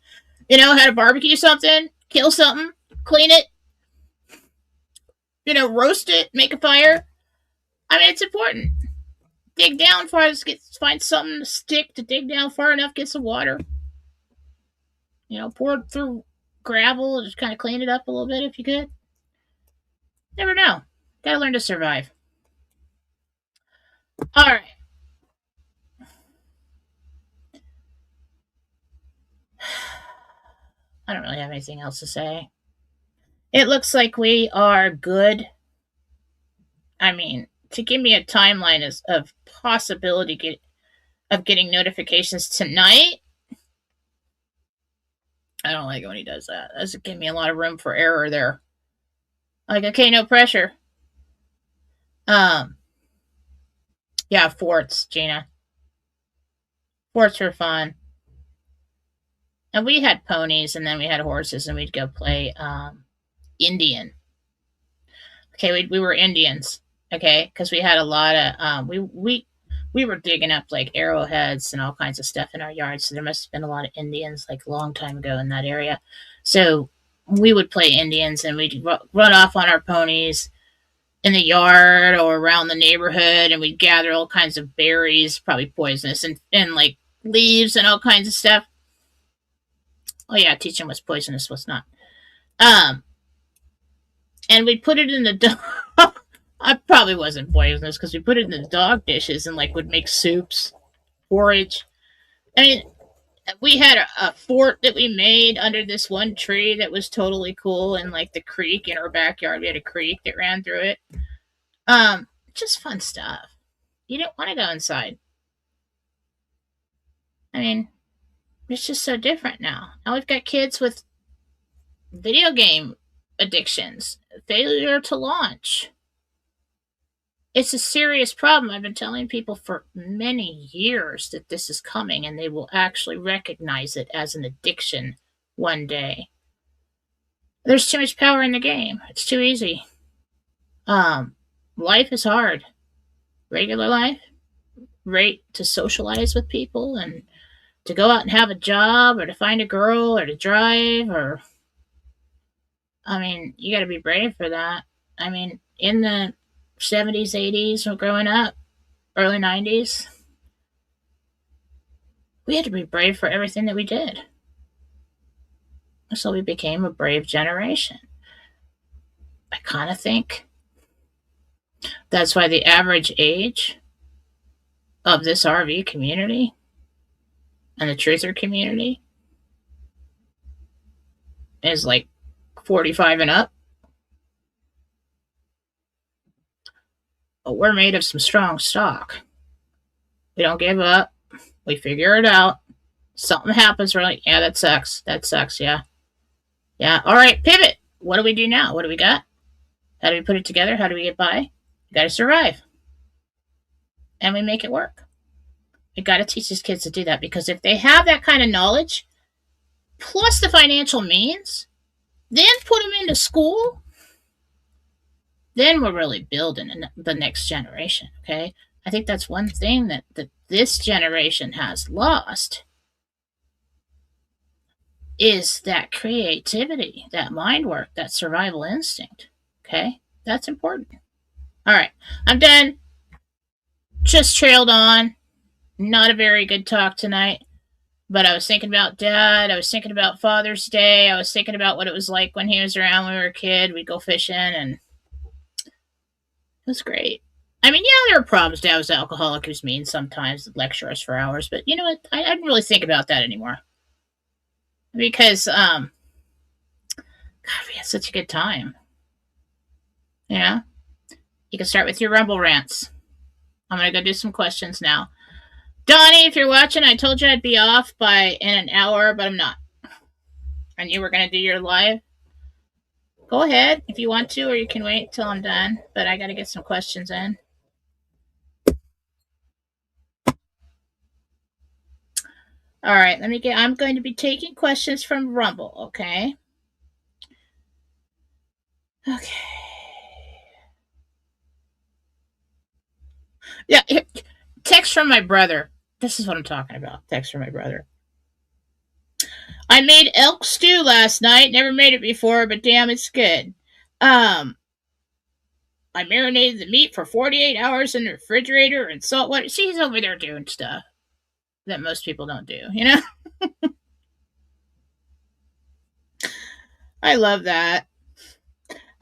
You know, how to barbecue something, kill something, clean it, roast it, make a fire. I mean, it's important. Dig down far as find something to stick to dig down far enough, get some water. Pour it through gravel and just kind of clean it up a little bit if you could. Never know. Gotta learn to survive. All right. I don't really have anything else to say. It looks like we are good. I mean, to give me a timeline of possibility of getting notifications tonight, I don't like when he does that. That doesn't give me a lot of room for error there. Like, okay, no pressure. Yeah, forts, Gina. Forts were fun. And we had ponies, and then we had horses, and we'd go play Indian. Okay, we were Indians. Okay, because we had a lot of we were digging up like arrowheads and all kinds of stuff in our yard. So there must have been a lot of Indians like a long time ago in that area. So we would play Indians, and we'd run off on our ponies in the yard or around the neighborhood, and we'd gather all kinds of berries, probably poisonous, and like leaves and all kinds of stuff. Oh yeah, teach them what's poisonous, what's not. And we'd put it in the dog. I probably wasn't poisonous because we put it in the dog dishes and like would make soups, porridge. I mean, we had a fort that we made under this one tree that was totally cool, and like the creek in our backyard. We had a creek that ran through it. Just fun stuff. You don't want to go inside. I mean, it's just so different now. Now we've got kids with video game addictions, failure to launch. It's a serious problem. I've been telling people for many years that this is coming, and they will actually recognize it as an addiction one day. There's too much power in the game. It's too easy. Life is hard. Regular life, right, to socialize with people and to go out and have a job or to find a girl or to drive or, I mean, you got to be brave for that. I mean, in the 70s, 80s, or growing up, early 90s, we had to be brave for everything that we did. So we became a brave generation. I kind of think that's why the average age of this RV community and the truther community is like 45 and up. But we're made of some strong stock. We don't give up. We figure it out. Something happens, we're like, yeah, that sucks. That sucks, yeah. Yeah, all right, pivot. What do we do now? What do we got? How do we put it together? How do we get by? We got to survive. And we make it work. We got to teach these kids to do that, because if they have that kind of knowledge, plus the financial means, then put them into school, then we're really building the next generation, okay? I think that's one thing that this generation has lost is that creativity, that mind work, that survival instinct, okay? That's important. All right, I'm done. Just trailed on. Not a very good talk tonight, but I was thinking about Dad. I was thinking about Father's Day. I was thinking about what it was like when he was around when we were a kid. We'd go fishing, and it was great. I mean, yeah, there were problems. Dad was an alcoholic. He was mean sometimes, lecture us for hours. But you know what? I didn't really think about that anymore. Because, God, we had such a good time. You know? You can start with your Rumble rants. I'm going to go do some questions now. Donnie, if you're watching, I told you I'd be off in an hour, but I'm not. And you were going to do your live. Go ahead if you want to, or you can wait till I'm done. But I got to get some questions in. All right, I'm going to be taking questions from Rumble, okay? Okay. Yeah, text from my brother. This is what I'm talking about. Text from my brother. I made elk stew last night. Never made it before, but damn, it's good. I marinated the meat for 48 hours in the refrigerator and salt water. See, he's over there doing stuff that most people don't do, you know? I love that.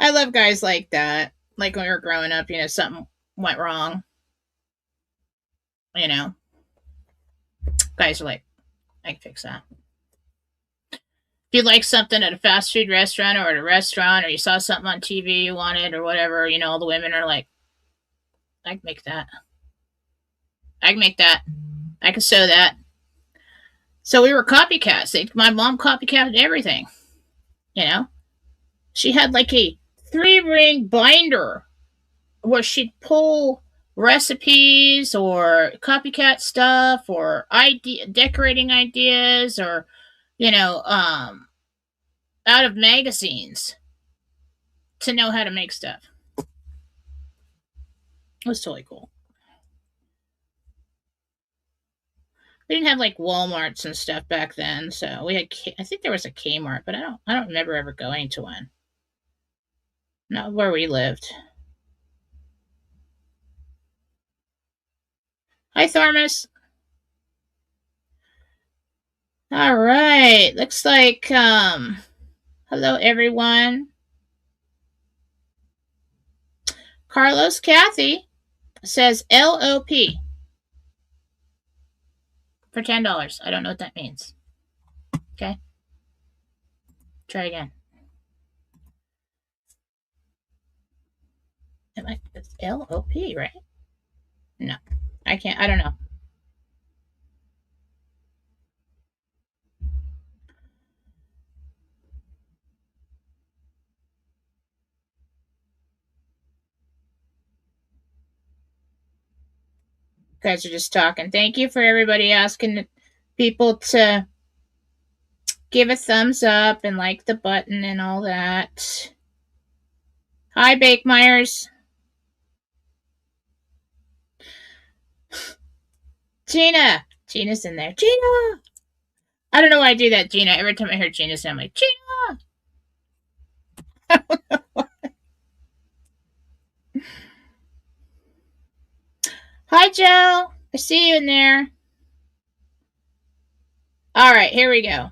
I love guys like that. Like when we were growing up, something went wrong, you know? Guys are like, I can fix that. If you like something at a fast food restaurant or at a restaurant, or you saw something on TV you wanted or whatever, all the women are like, I can make that. I can make that. I can sew that. So we were copycats. My mom copycatted everything, you know? She had like a 3-ring binder where she'd pull recipes or copycat stuff or decorating ideas or, out of magazines to know how to make stuff. It was totally cool. We didn't have like Walmarts and stuff back then, so we had. I think there was a Kmart, but I don't remember ever going to one. Not where we lived. Hi, Thormus. All right. Looks like hello everyone. Carlos Kathy says LOP for $10. I don't know what that means. Okay. Try again. It's LOP, right? No. I can't. I don't know. You guys are just talking. Thank you for everybody asking people to give a thumbs up and like the button and all that. Hi, Bake Myers. Gina. Gina's in there. Gina. I don't know why I do that, Gina. Every time I hear Gina sound, I'm like, Gina. I don't know why. Hi, Joe. I see you in there. All right, here we go.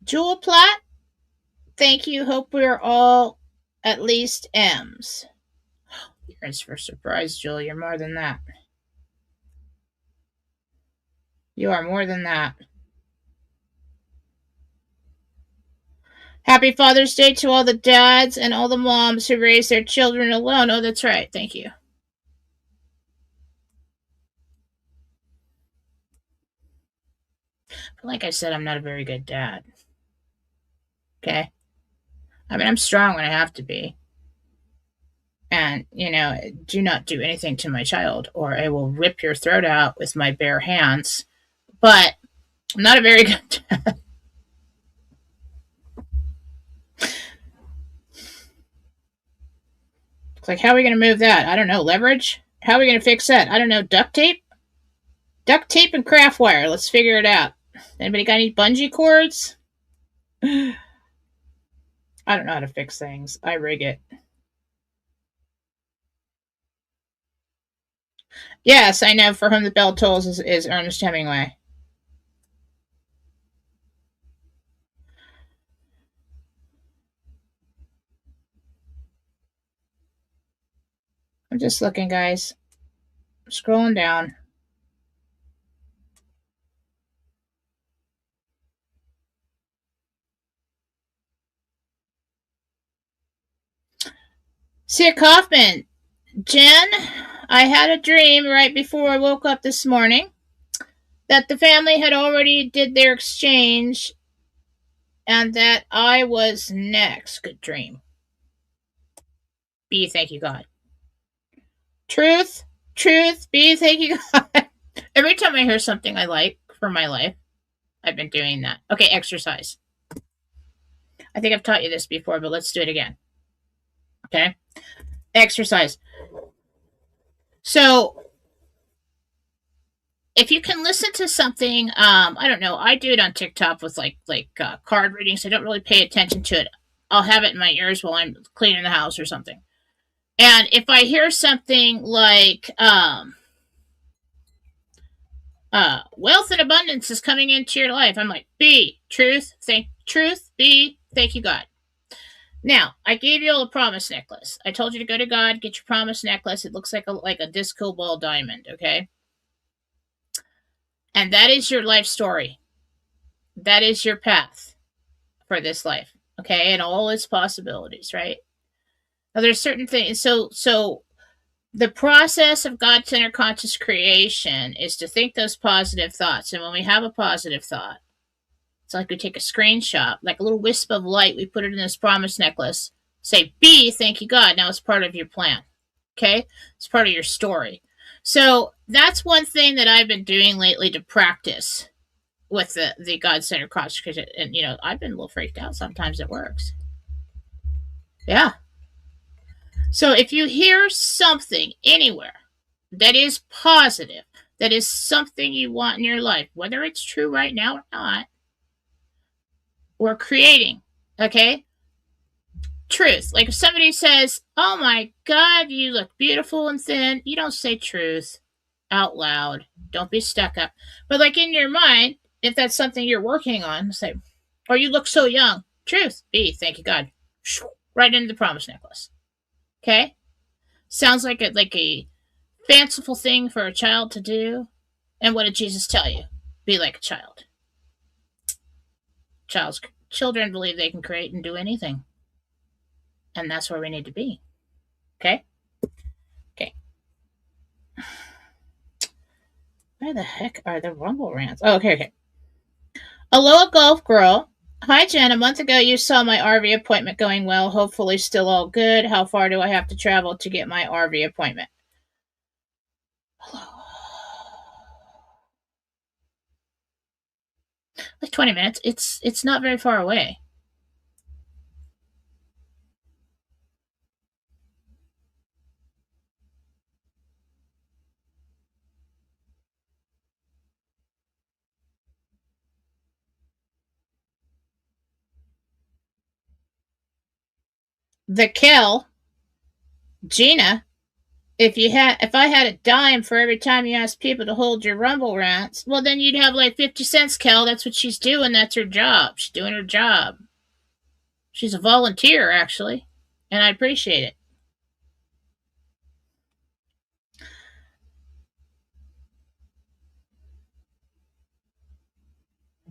Jewel Platt, thank you. Hope we're all at least M's. You're in for a surprise, Jewel. You're more than that. You are more than that. Happy Father's Day to all the dads and all the moms who raise their children alone. Oh, that's right. Thank you. But like I said, I'm not a very good dad. Okay? I mean, I'm strong when I have to be. And, do not do anything to my child or I will rip your throat out with my bare hands. But I'm not a very good dad. It's like, how are we going to move that? I don't know. Leverage? How are we going to fix that? I don't know. Duct tape? Duct tape and craft wire. Let's figure it out. Anybody got any bungee cords? I don't know how to fix things. I rig it. Yes, I know. For whom the bell tolls is Ernest Hemingway. I'm just looking, guys. I'm scrolling down. See Kaufman. Jen, I had a dream right before I woke up this morning that the family had already did their exchange and that I was next. Good dream. B, thank you, God. Truth, B, thank you, God. Every time I hear something I like for my life, I've been doing that. Okay, exercise. I think I've taught you this before, but let's do it again. Okay? Exercise. So, if you can listen to something, I don't know, I do it on TikTok with like card readings. I don't really pay attention to it. I'll have it in my ears while I'm cleaning the house or something. And if I hear something like wealth and abundance is coming into your life, I'm like, B, truth, B, thank you, God. Now, I gave you all a promise necklace. I told you to go to God, get your promise necklace. It looks like a disco ball diamond, okay? And that is your life story. That is your path for this life, okay? And all its possibilities, right? Now, there's certain things. So the process of God-centered conscious creation is to think those positive thoughts. And when we have a positive thought, it's like we take a screenshot, like a little wisp of light. We put it in this promise necklace. Say, B, thank you, God. Now it's part of your plan. Okay? It's part of your story. So that's one thing that I've been doing lately to practice with the God-centered conscious creation. And, I've been a little freaked out. Sometimes it works. Yeah. So if you hear something anywhere that is positive, that is something you want in your life, whether it's true right now or not, we're creating, okay? Truth. Like if somebody says, oh my God, you look beautiful and thin, you don't say truth out loud. Don't be stuck up. But like in your mind, if that's something you're working on, say, or you look so young, truth. B, thank you, God. Right into the promise necklace. Okay? Sounds like a fanciful thing for a child to do. And what did Jesus tell you? Be like a child. Children believe they can create and do anything. And that's where we need to be. Okay? Okay. Where the heck are the rumble rants? Oh, okay. Aloha Golf Girl. Hi, Jen. A month ago, you saw my RV appointment going well. Hopefully, still all good. How far do I have to travel to get my RV appointment? Hello. Like 20 minutes. It's not very far away. The Kel, Gina, if I had a dime for every time you asked people to hold your rumble rants, well then you'd have like 50 cents, Kel. That's what she's doing. That's her job. She's doing her job. She's a volunteer, actually, and I appreciate it.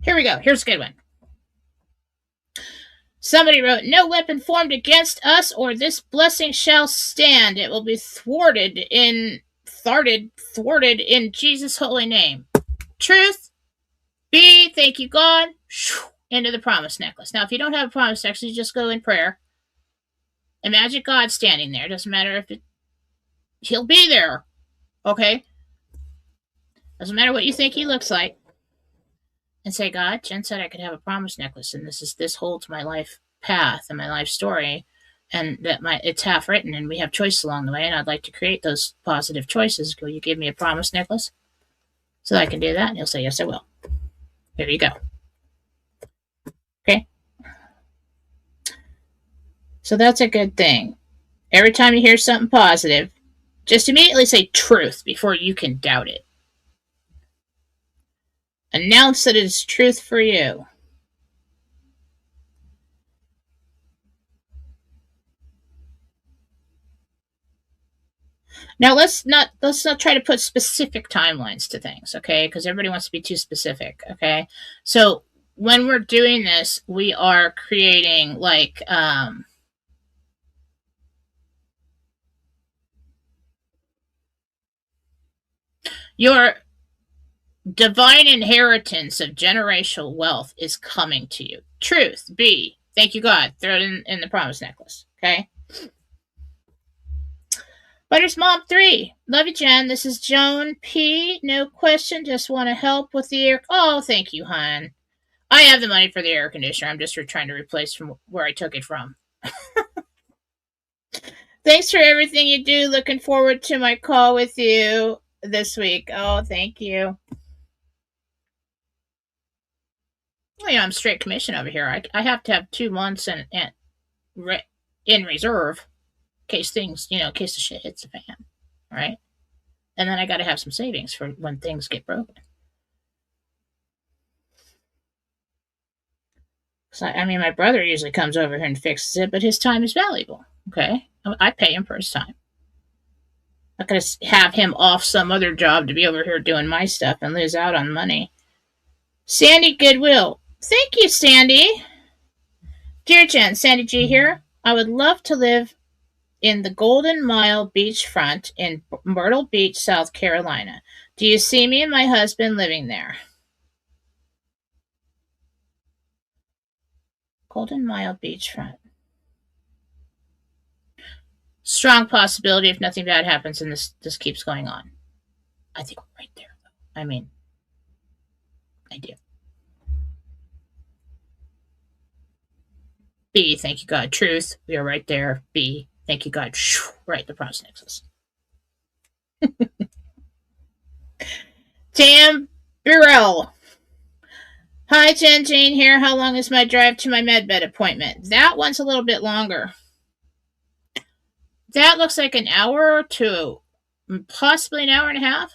Here we go. Here's a good one. Somebody wrote, no weapon formed against us or this blessing shall stand. It will be thwarted in Jesus' holy name. Truth. B, thank you, God. Into the promise necklace. Now, if you don't have a promise necklace, you just go in prayer. Imagine God standing there. Doesn't matter if he'll be there. Okay? Doesn't matter what you think he looks like. And say, God, Jen said I could have a promise necklace, and this holds my life path and my life story, and that it's half written, and we have choices along the way, and I'd like to create those positive choices. Will you give me a promise necklace so that I can do that? And he'll say, yes, I will. There you go. Okay? So that's a good thing. Every time you hear something positive, just immediately say truth before you can doubt it. Announce that it is truth for you. Now let's not try to put specific timelines to things, okay? Because everybody wants to be too specific, okay? So when we're doing this, we are creating like your divine inheritance of generational wealth is coming to you. Truth. B. Thank you, God. Throw it in the promise necklace. Okay? Butters Mom 3. Love you, Jen. This is Joan P. No question. Just want to help with the air. Oh, thank you, hon. I have the money for the air conditioner. I'm just trying to replace from where I took it from. Thanks for everything you do. Looking forward to my call with you this week. Oh, thank you. Well, yeah, I'm straight commission over here. I have to have 2 months in reserve in case things, in case the shit hits the fan, right? And then I got to have some savings for when things get broken. So, I mean, my brother usually comes over here and fixes it, but his time is valuable. Okay, I pay him for his time. I'm not going to have him off some other job to be over here doing my stuff and lose out on money. Sandy Goodwill. Thank you, Sandy. Dear Jen, Sandy G here. I would love to live in the Golden Mile beachfront in Myrtle Beach, South Carolina. Do you see me and my husband living there? Golden Mile beachfront. Strong possibility if nothing bad happens and this keeps going on. I think we're right there, though. I mean, I do. B, thank you, God. Truth, we are right there. B, thank you, God. Right, the Bronx Nexus. Tam Burrell. Hi, Jen Jane here. How long is my drive to my medbed appointment? That one's a little bit longer. That looks like an hour or two, possibly an hour and a half.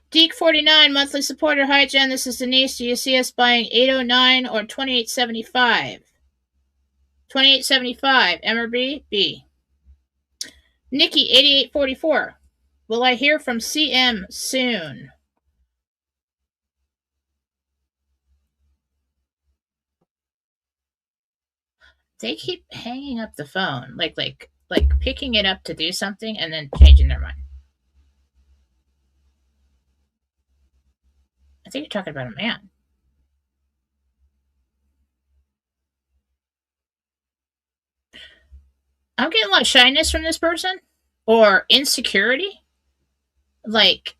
Deke49, monthly supporter. Hi, Jen. This is Denise. Do you see us buying 809 or 2875? 2875. M or B? B. Nikki, 8844. Will I hear from CM soon? They keep hanging up the phone, like picking it up to do something and then changing their mind. I think you're talking about a man. I'm getting a lot of shyness from this person or insecurity. Like,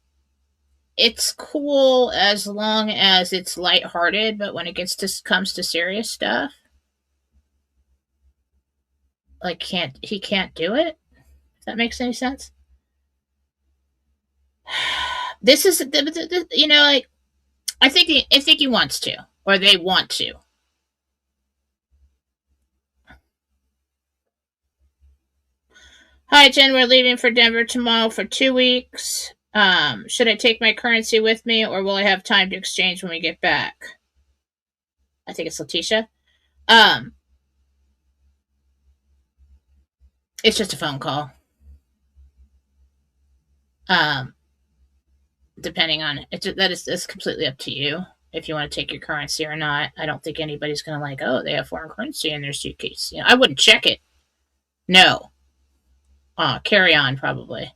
it's cool as long as it's lighthearted, but when it comes to serious stuff, like he can't do it. If that makes any sense. This is like I think he wants to, or they want to. Hi, Jen. We're leaving for Denver tomorrow for 2 weeks. Should I take my currency with me, or will I have time to exchange when we get back? I think it's Letitia. It's just a phone call. Depending on it, that's completely up to you if you want to take your currency or not. I don't think anybody's going to oh, they have foreign currency in their suitcase. I wouldn't check it. No. Carry on probably.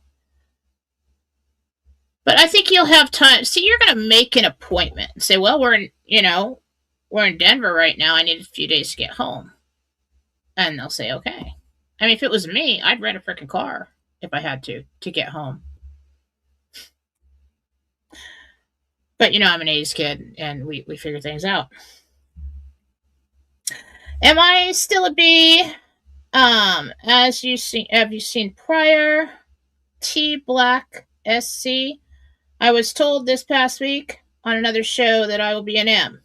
But I think you'll have time. See, you're going to make an appointment and say, well, we're in Denver right now. I need a few days to get home. And they'll say, okay. I mean, if it was me, I'd rent a freaking car if I had to get home. But I'm an 80s kid, and we figure things out. Am I still a B? Have you seen prior? T Black SC. I was told this past week on another show that I will be an M.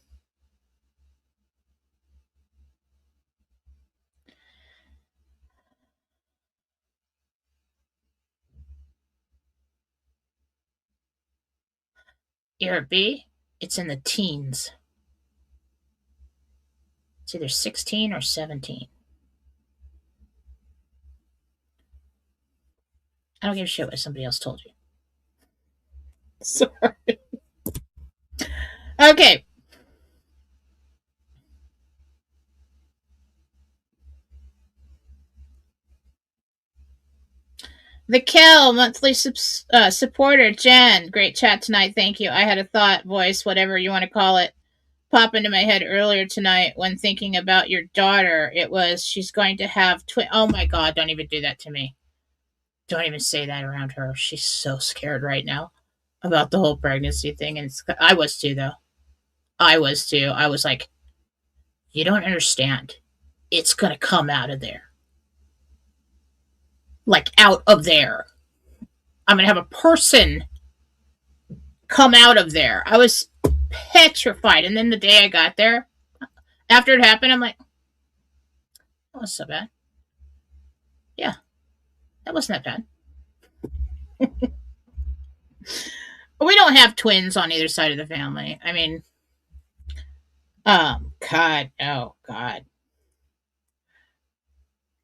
You're a B? It's in the teens. It's either 16 or 17. I don't give a shit what somebody else told you. Sorry. Okay. The Kel, monthly supporter. Jen, great chat tonight. Thank you. I had a thought, voice, whatever you want to call it, pop into my head earlier tonight when thinking about your daughter. It was, she's going to have oh my God, don't even do that to me. Don't even say that around her. She's so scared right now. about the whole pregnancy thing. And I was too, though. I was too. I was like, you don't understand. It's going to come out of there. Like, out of there. I'm going to have a person come out of there. I was petrified. And then the day I got there, after it happened, I'm like, that wasn't so bad. Yeah, that wasn't that bad. We don't have twins on either side of the family. I mean, God, oh, God.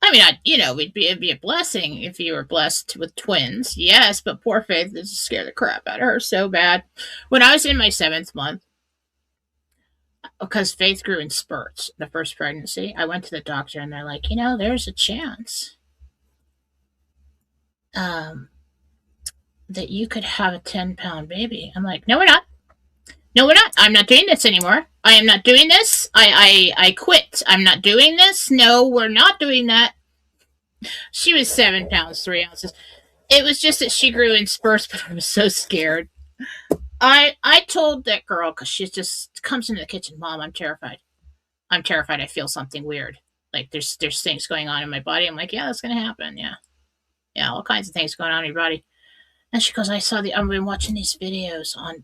I mean, it'd be a blessing if you were blessed with twins. Yes, but poor Faith, this scared the crap out of her so bad. When I was in my 7th month, because Faith grew in spurts the first pregnancy, I went to the doctor and they're like, there's a chance that you could have a 10-pound baby. I'm like, no, we're not. No, we're not. I'm not doing this anymore. I am not doing this. I quit. I'm not doing this. No, we're not doing that. She was 7 pounds, 3 ounces. It was just that she grew in spurts, but I was so scared. I told that girl, because she just comes into the kitchen, Mom, I'm terrified. I'm terrified. I feel something weird. Like there's things going on in my body. I'm like, yeah, that's going to happen. Yeah. Yeah, all kinds of things going on in your body. And she goes, I've been watching these videos on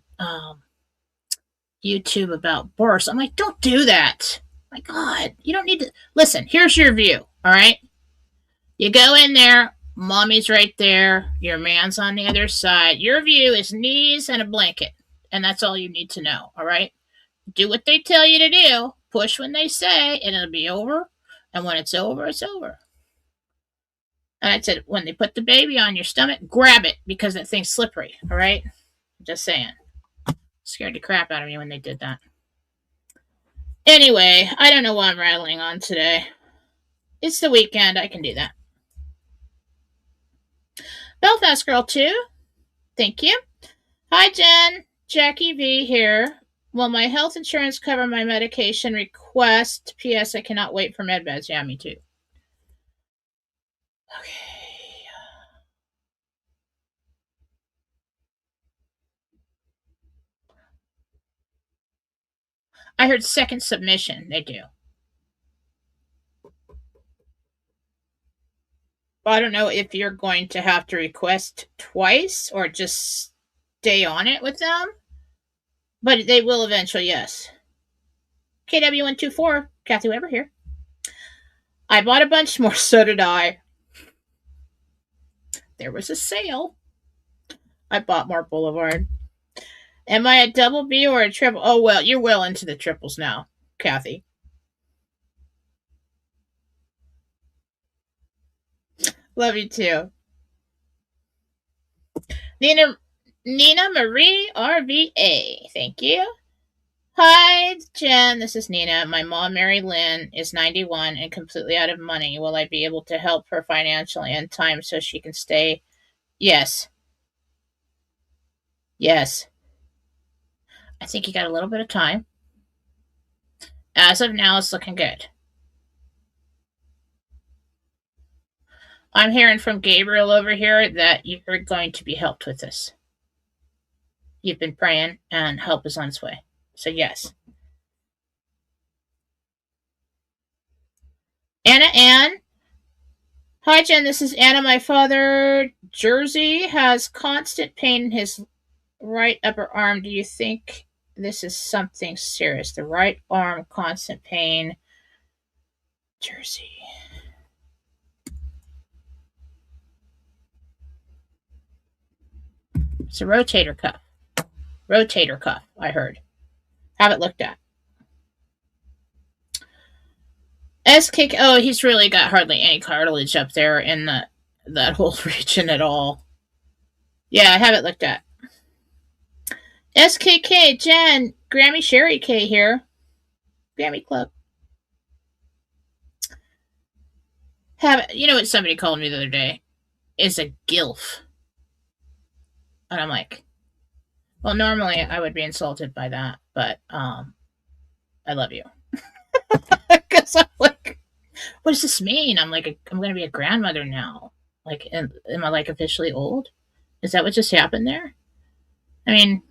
YouTube about births. I'm like, don't do that. My God, you don't need to. Listen, here's your view, all right? You go in there, mommy's right there, your man's on the other side. Your view is knees and a blanket, and that's all you need to know, all right? Do what they tell you to do, push when they say, and it'll be over. And when it's over, it's over. And I said, when they put the baby on your stomach, grab it because that thing's slippery, all right? Just saying. Scared the crap out of me when they did that. Anyway, I don't know what I'm rattling on today. It's the weekend. I can do that. Belfast Girl 2. Thank you. Hi, Jen. Jackie V here. Will my health insurance cover my medication request? P.S. I cannot wait for MedBeds. Yeah, me too. Okay. I heard second submission. They do. I don't know if you're going to have to request twice or just stay on it with them, but they will eventually, yes. KW124, Kathy Weber here. I bought a bunch more, so did I. There was a sale. I bought more Boulevard. Am I a double B or a triple? Oh, well, you're well into the triples now, Kathy. Love you too. Nina Marie RVA. Thank you. Hi, Jen. This is Nina. My mom, Mary Lynn, is 91 and completely out of money. Will I be able to help her financially in time so she can stay? Yes. Yes. I think you got a little bit of time. As of now, it's looking good. I'm hearing from Gabriel over here that you're going to be helped with this. You've been praying, and help is on its way. So, yes. Anna Ann. Hi, Jen. This is Anna. My father, Jersey, has constant pain in his right upper arm. Do you think this is something serious? The right arm, constant pain. Jersey. It's a rotator cuff. Rotator cuff, I heard. Have it looked at. SK, oh, he's really got hardly any cartilage up there in that whole region at all. Yeah, have it looked at. SKK, Jen, Grammy Sherry K here. Grammy Club. You know what somebody called me the other day? Is a GILF. And I'm like, well, normally I would be insulted by that, but I love you. Because I'm like, what does this mean? I'm like, I'm going to be a grandmother now. Like, am I like officially old? Is that what just happened there? I mean,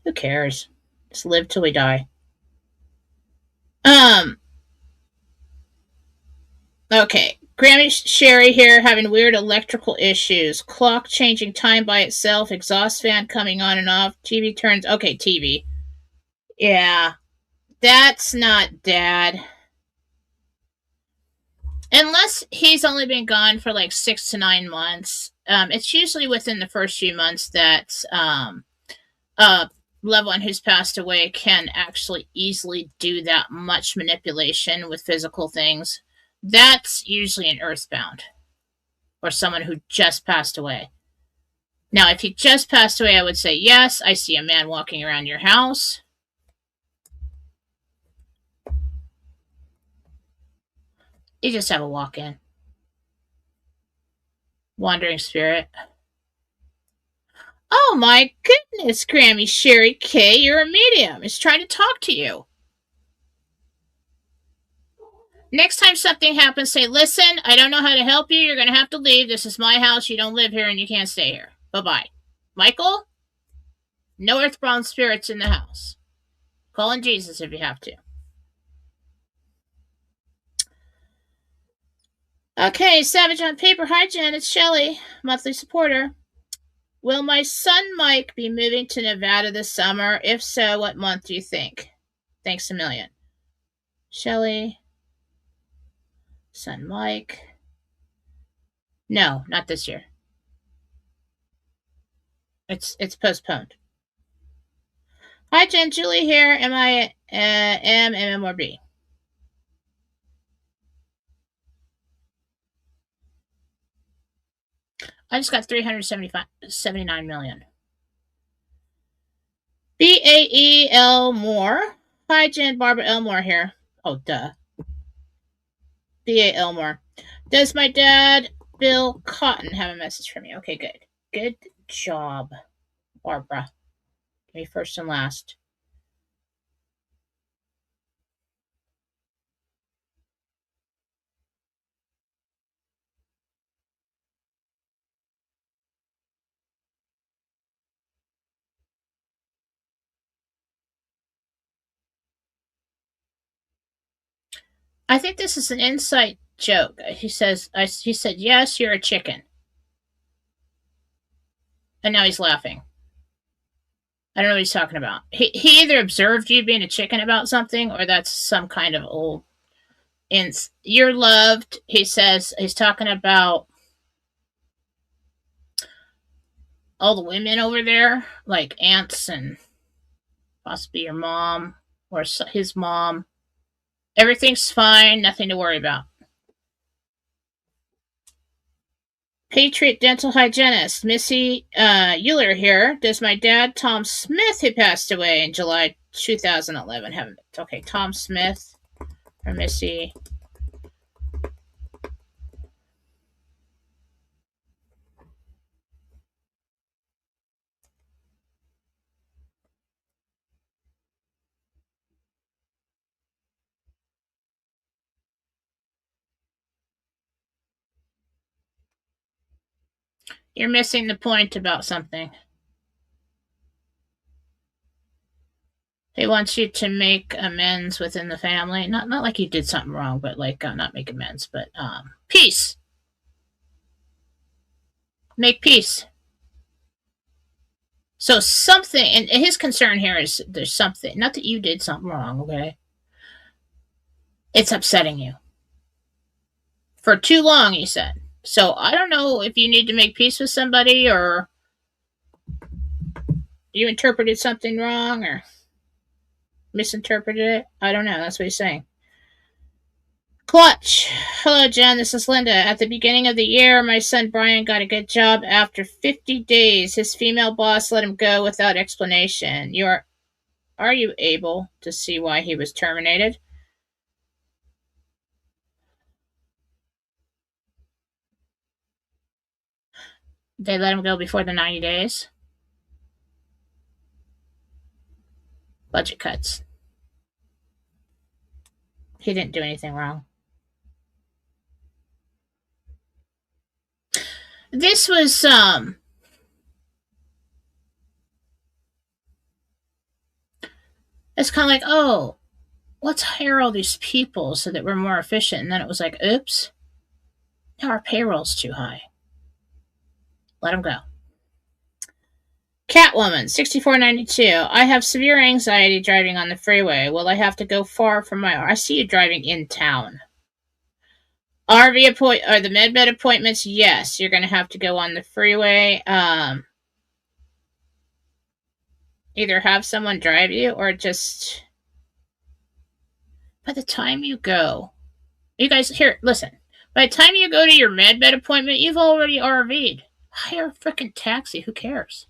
who cares? Just live till we die. Um, okay. Grammy Sherry here having weird electrical issues. Clock changing time by itself, exhaust fan coming on and off, TV turns. Okay, TV. Yeah, that's not dad. Unless he's only been gone for like 6 to 9 months. It's usually within the first few months that a loved one who's passed away can actually easily do that much manipulation with physical things. That's usually an earthbound or someone who just passed away. Now, if he just passed away, I would say, yes, I see a man walking around your house. You just have a walk in. Wandering spirit. Oh my goodness, Grammy Sherry K, you're a medium. It's trying to talk to you. Next time something happens, say, listen, I don't know how to help you. You're going to have to leave. This is my house. You don't live here and you can't stay here. Bye-bye. Michael, no earthbound spirits in the house. Call in Jesus if you have to. Okay, Savage on Paper. Hi, Jen. It's Shelly, monthly supporter. Will my son Mike be moving to Nevada this summer? If so, what month do you think? Thanks a million. Shelly. Son Mike. No, not this year. It's postponed. Hi, Jen. Julie here. Am I M, MM, or B? I just got 379 million. BAE Elmore. Hi, Jen. Barbara Elmore here. Oh, duh. BA Elmore. Does my dad, Bill Cotton, have a message for me? Okay, good. Good job, Barbara. Give me first and last. I think this is an inside joke. He said, yes, you're a chicken. And now he's laughing. I don't know what he's talking about. He either observed you being a chicken about something, or that's some kind of old. You're loved. He says he's talking about all the women over there, like aunts and possibly your mom or his mom. Everything's fine. Nothing to worry about. Patriot dental hygienist Missy Euler here. Does my dad, Tom Smith, who passed away in July 2011, have okay? Tom Smith or Missy. You're missing the point about something. He wants you to make amends within the family. Not like you did something wrong, but like not make amends, but peace. Make peace. So something, and his concern here is there's something. Not that you did something wrong, okay? It's upsetting you. For too long, he said. So I don't know if you need to make peace with somebody or you interpreted something wrong or misinterpreted it. I don't know. That's what he's saying. Clutch. Hello, Jen. This is Linda. At the beginning of the year, my son Brian got a good job. After 50 days, his female boss let him go without explanation. Are you able to see why he was terminated? They let him go before the 90 days. Budget cuts. He didn't do anything wrong. This was It's kind of like, oh, let's hire all these people so that we're more efficient. And then it was like, oops, now our payroll's too high. Let them go. Catwoman, 6492. I have severe anxiety driving on the freeway. Will I have to go far from my... I see you driving in town. RV appointment, or the MedBed appointments, yes. You're going to have to go on the freeway. Either have someone drive you or just... By the time you go... You guys, here, listen. By the time you go to your MedBed appointment, you've already RV'd. Hire a freaking taxi. Who cares?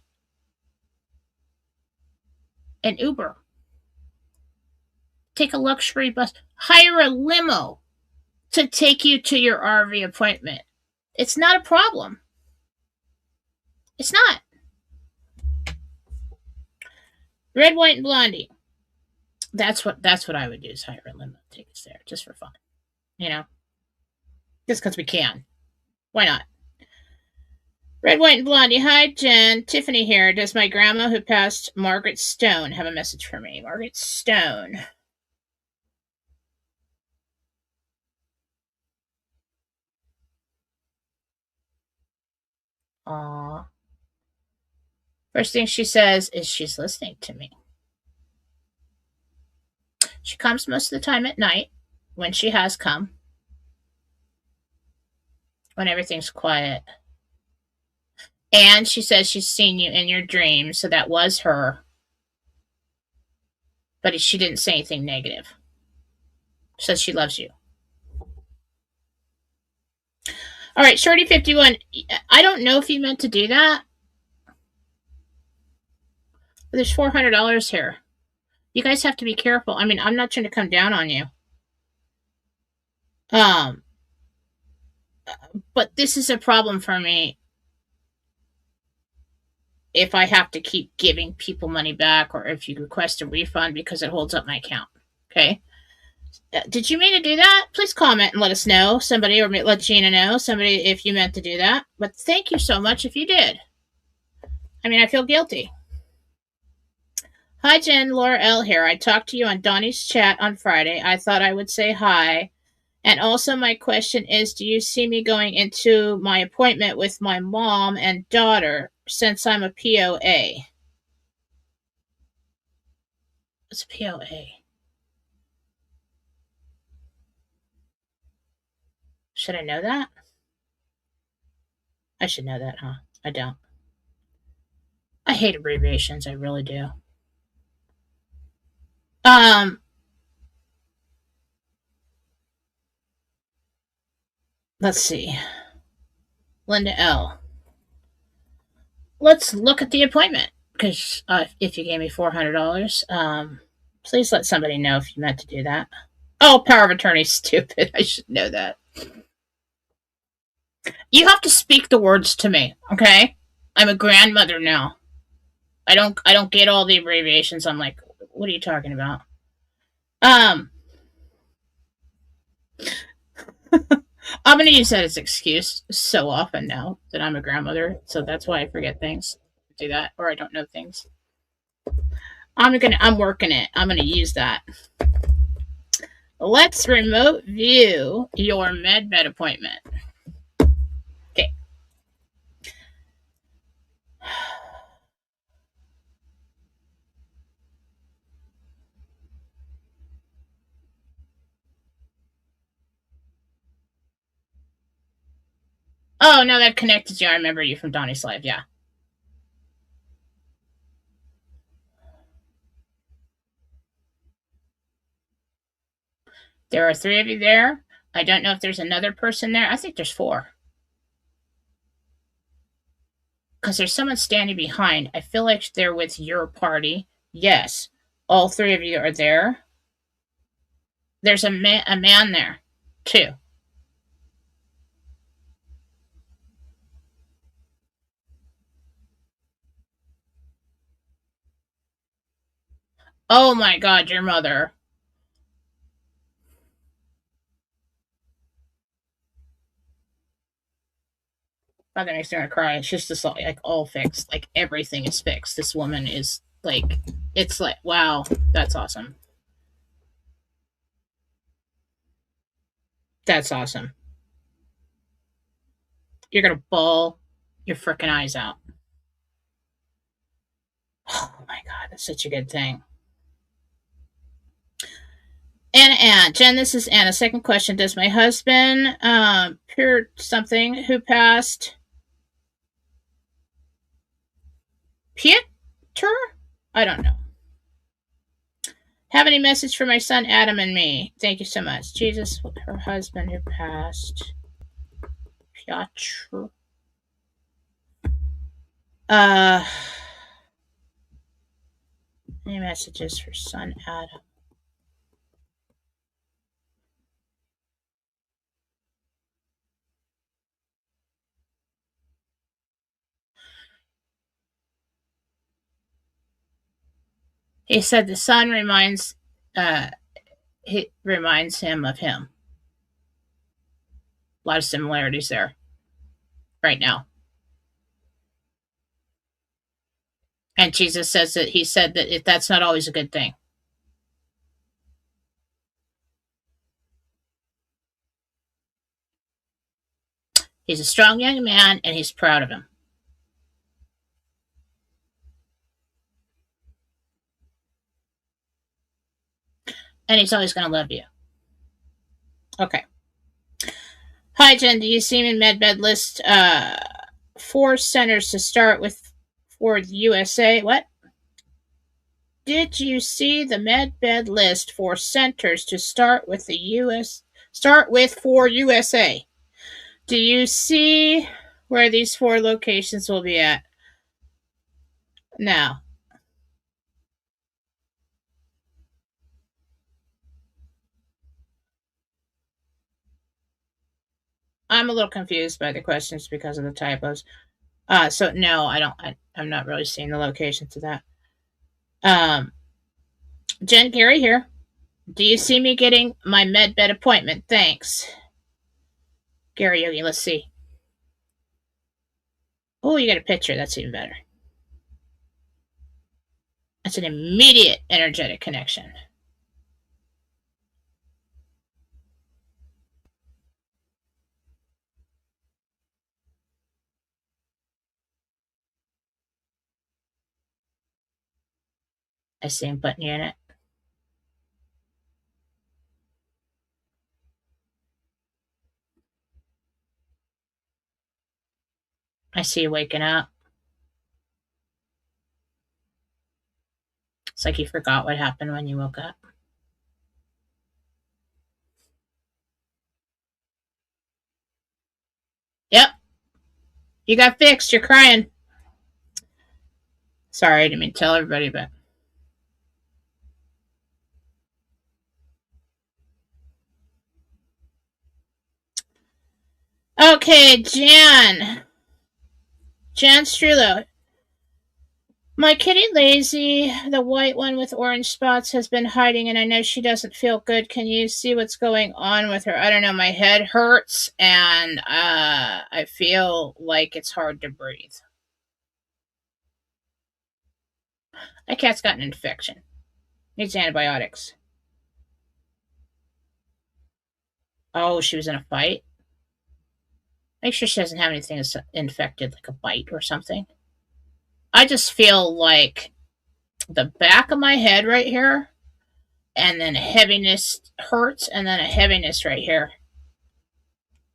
An Uber. Take a luxury bus. Hire a limo to take you to your RV appointment. It's not a problem. It's not. Red, white, and blondie. That's what I would do, is hire a limo to take us there, just for fun. You know? Just because we can. Why not? Red, white, and blondie. Hi, Jen. Tiffany here. Does my grandma who passed, Margaret Stone, have a message for me? Margaret Stone. Aww. First thing she says is she's listening to me. She comes most of the time at night, when she has come, when everything's quiet. And she says she's seen you in your dreams, so that was her. But she didn't say anything negative. She says she loves you. All right, Shorty51, I don't know if you meant to do that. But there's $400 here. You guys have to be careful. I mean, I'm not trying to come down on you. But this is a problem for me if I have to keep giving people money back, or if you request a refund because it holds up my account. Okay? Did you mean to do that? Please comment and let us know. Somebody, or let Gina know. Somebody, if you meant to do that. But thank you so much if you did. I mean, I feel guilty. Hi, Jen. Laura L. here. I talked to you on Donnie's chat on Friday. I thought I would say hi. And also, my question is, do you see me going into my appointment with my mom and daughter, since I'm a POA? What's a POA? Should I know that? I should know that, huh? I don't. I hate abbreviations. I really do. Let's see. Linda L. Let's look at the appointment, because if you gave me $400, please let somebody know if you meant to do that. Oh, power of attorney, stupid. I should know that. You have to speak the words to me, okay? I'm a grandmother now. I don't get all the abbreviations. I'm like, what are you talking about? I'm going to use that as an excuse so often now that I'm a grandmother, so that's why I forget things. Do that, or I don't know things. I'm working it. I'm going to use that. Let's remote view your MedBed appointment. Okay. Oh, no, that connected you. I remember you from Donnie's Live, yeah. There are 3 of you there. I don't know if there's another person there. I think there's 4. Because there's someone standing behind. I feel like they're with your party. Yes, all 3 of you are there. There's a man there, too. Oh my God, your mother. Oh, that makes me want to cry. She's just like all fixed. Like everything is fixed. This woman is Like, it's like, wow, that's awesome. That's awesome. You're going to bawl your freaking eyes out. Oh my God, that's such a good thing. Anna, Jen, this is Anna. Second question: does my husband, Pure something, who passed, Pieter? I don't know. Have any message for my son Adam and me? Thank you so much. Jesus, her husband who passed, Piotr. Uh, any messages for son Adam? He said the son reminds him of him. A lot of similarities there right now. And Jesus says that he said that that's not always a good thing. He's a strong young man and he's proud of him. And he's always going to love you. Okay. Hi, Jen. Do you see in MedBed list 4 centers to start with for the USA? What? Did you see the MedBed list for centers to start with for USA? Do you see where these 4 locations will be at? Now, I'm a little confused by the questions because of the typos. So no, I don't. I'm not really seeing the locations of that. Jen Gary here. Do you see me getting my MedBed appointment? Thanks. Gary Yogi, let's see. Oh, you got a picture. That's even better. That's an immediate energetic connection. I see him putting you in it. I see you waking up. It's like you forgot what happened when you woke up. Yep. You got fixed. You're crying. Sorry, I didn't mean to tell everybody, but. Okay, Jan. Jan Strulo. My kitty Lazy, the white one with orange spots, has been hiding and I know she doesn't feel good. Can you see what's going on with her? I don't know. My head hurts and I feel like it's hard to breathe. That cat's got an infection. Needs antibiotics. Oh, she was in a fight? Make sure she doesn't have anything that's infected, like a bite or something. I just feel like the back of my head right here, and then a heaviness hurts, and then a heaviness right here,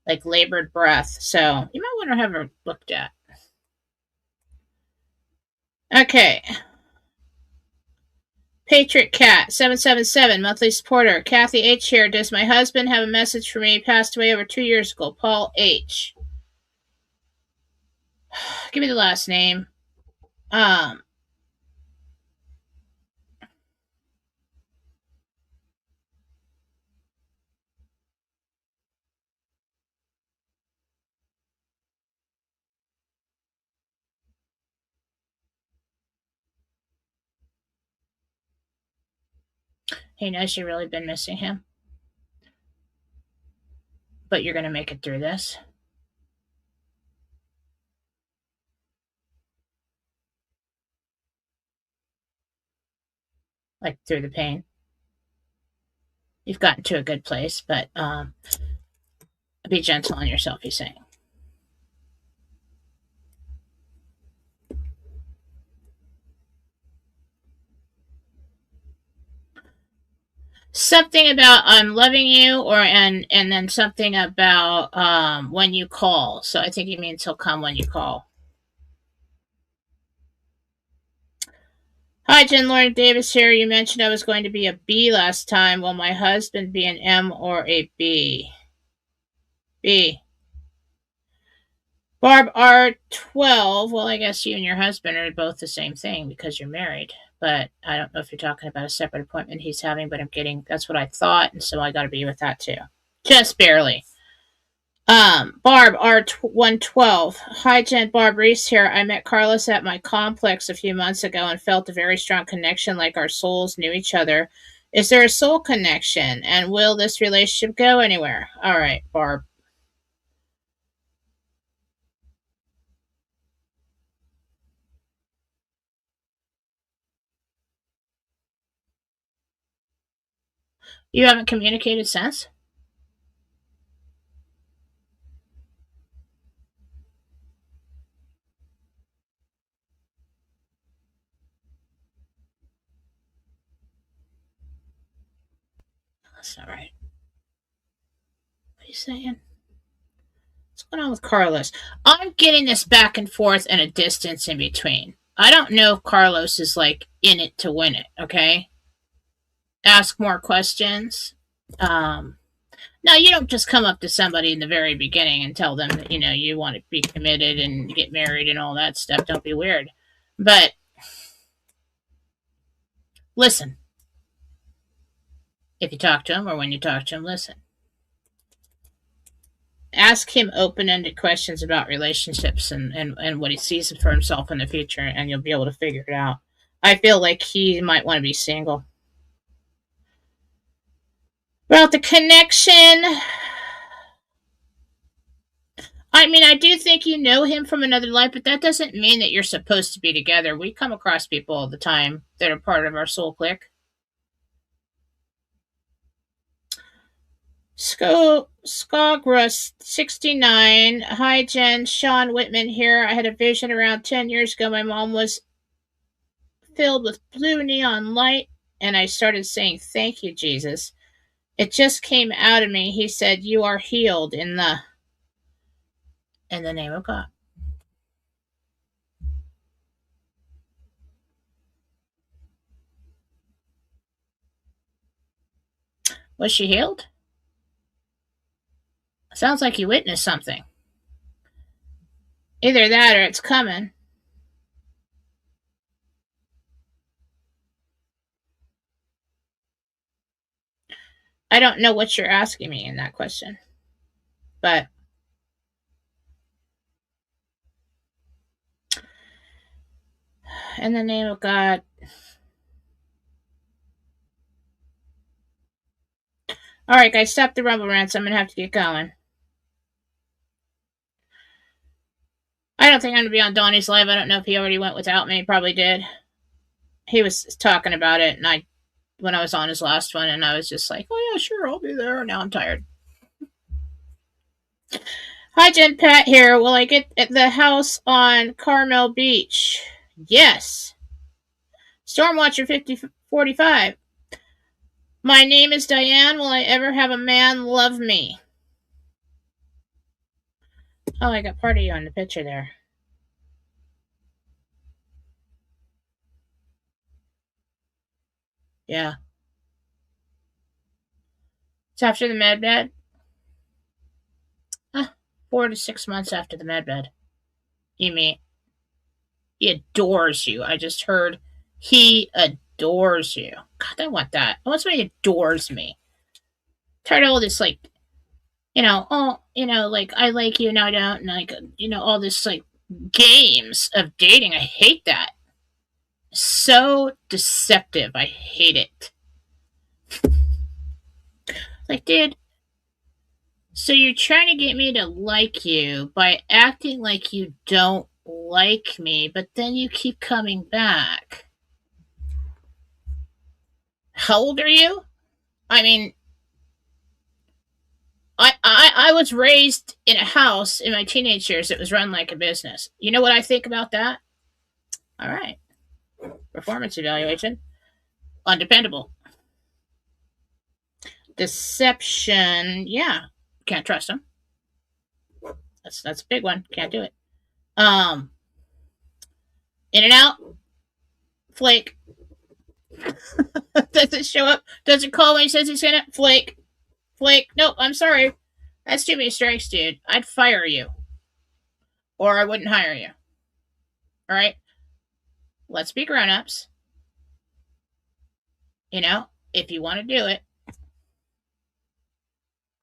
like labored breath. So you might want to have her looked at. Okay. Patriot Cat 777 monthly supporter. Kathy H here. Does my husband have a message for me? He passed away over 2 years ago. Paul H. Give me the last name. He knows you've really been missing him, but you're going to make it through this. like through the pain. You've gotten to a good place, but be gentle on yourself, he's saying. Something about I'm loving you, or and then something about when you call. So I think he means he'll come when you call. Hi, Jen. Lauren Davis here. You mentioned I was going to be a B last time. Will my husband be an M or a B? B. Barb R12. Well, I guess you and your husband are both the same thing because you're married. But I don't know if you're talking about a separate appointment he's having, but I'm getting that's what I thought, and so I got to be with that too. Just barely. Barb R112. Hi, Jen. Barb Reese here. I met Carlos at my complex a few months ago and felt a very strong connection, like our souls knew each other. Is there a soul connection, and will this relationship go anywhere? All right, Barb. You haven't communicated since? That's not right. What are you saying? What's going on with Carlos? I'm getting this back and forth and a distance in between. I don't know if Carlos is like in it to win it, okay? Ask more questions. Now, you don't just come up to somebody in the very beginning and tell them that, you want to be committed and get married and all that stuff. Don't be weird. But listen. If you talk to him or when you talk to him, listen. Ask him open-ended questions about relationships and what he sees for himself in the future, and you'll be able to figure it out. I feel like he might want to be single. About the connection, I mean, I do think you know him from another life, but that doesn't mean that you're supposed to be together. We come across people all the time that are part of our soul clique. Skogrus 69. Hi, Jen. Sean Whitman here. I had a vision around 10 years ago. My mom was filled with blue neon light, and I started saying, "Thank you, Jesus." It just came out of me. He said, "You are healed in the name of God." Was she healed? Sounds like you witnessed something. Either that or it's coming. I don't know what you're asking me in that question. But in the name of God. All right, guys, stop the rumble rants. I'm going to have to get going. I don't think I'm going to be on Donnie's live. I don't know if he already went without me. Probably did. He was talking about it, and when I was on his last one, and I was just like, "Oh yeah, sure, I'll be there." Now I'm tired. Hi, Jen. Pat here. Will I get at the house on Carmel Beach? Yes. Stormwatcher 5045. My name is Diane. Will I ever have a man love me? Oh, I got part of you on the picture there. Yeah. It's after the med bed. 4 to 6 months after the med bed. You mean he adores you? I just heard he adores you. God, I want that. I want somebody who adores me. Tired of all this, like, like I like you and I don't, and like, all this like games of dating. I hate that. So deceptive. I hate it. Like, dude, so you're trying to get me to like you by acting like you don't like me, but then you keep coming back. How old are you? I mean, I was raised in a house in my teenage years that was run like a business. You know what I think about that? All right. Performance evaluation. Undependable. Deception. Yeah. Can't trust them. That's a big one. Can't do it. In and out. Flake. Doesn't show up. Doesn't call when he says he's gonna. Flake. Flake. Nope. I'm sorry. That's too many strikes, dude. I'd fire you. Or I wouldn't hire you. All right? Let's be grown ups. You know, if you want to do it.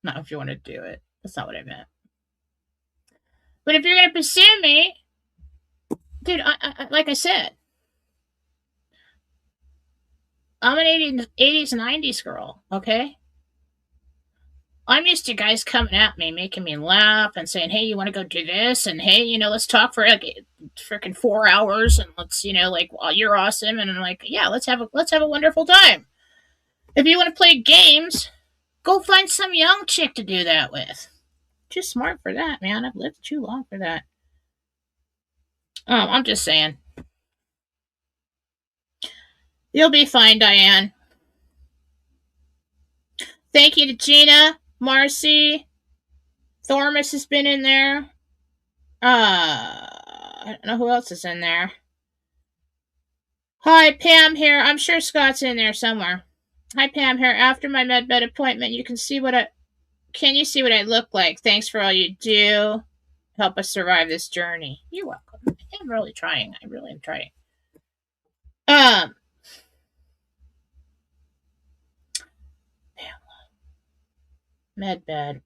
Not if you want to do it. That's not what I meant. But if you're going to pursue me, dude, like I said, I'm an 80s, 90s girl, okay? I'm used to guys coming at me, making me laugh and saying, hey, you want to go do this? And hey, let's talk for like freaking 4 hours and let's, like, well, you're awesome. And I'm like, yeah, let's have a wonderful time. If you want to play games, go find some young chick to do that with. Too smart for that, man. I've lived too long for that. Oh, I'm just saying. You'll be fine, Diane. Thank you to Gina, Marcy. Thormus has been in there. I don't know who else is in there. Hi, Pam here. I'm sure Scott's in there somewhere. Hi, Pam here. After my medbed appointment, you can see Can you see what I look like? Thanks for all you do. Help us survive this journey. You're welcome. I'm really trying. I really am trying. Medbed.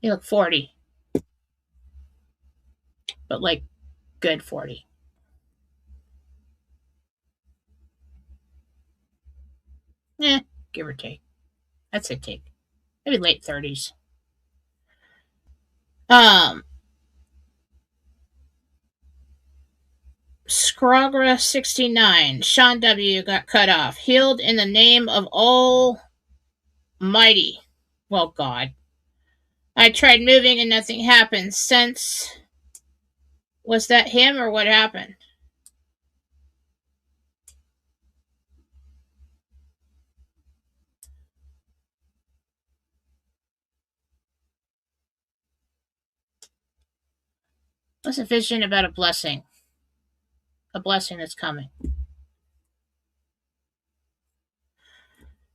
You look 40. But like good 40. Give or take. That's a take. Maybe late 30s. Scrogra 69. Sean W. got cut off. Healed in the name of Almighty. Well, God. I tried moving and nothing happened. Since. Was that him or what happened? What's a vision about a blessing? A blessing that's coming.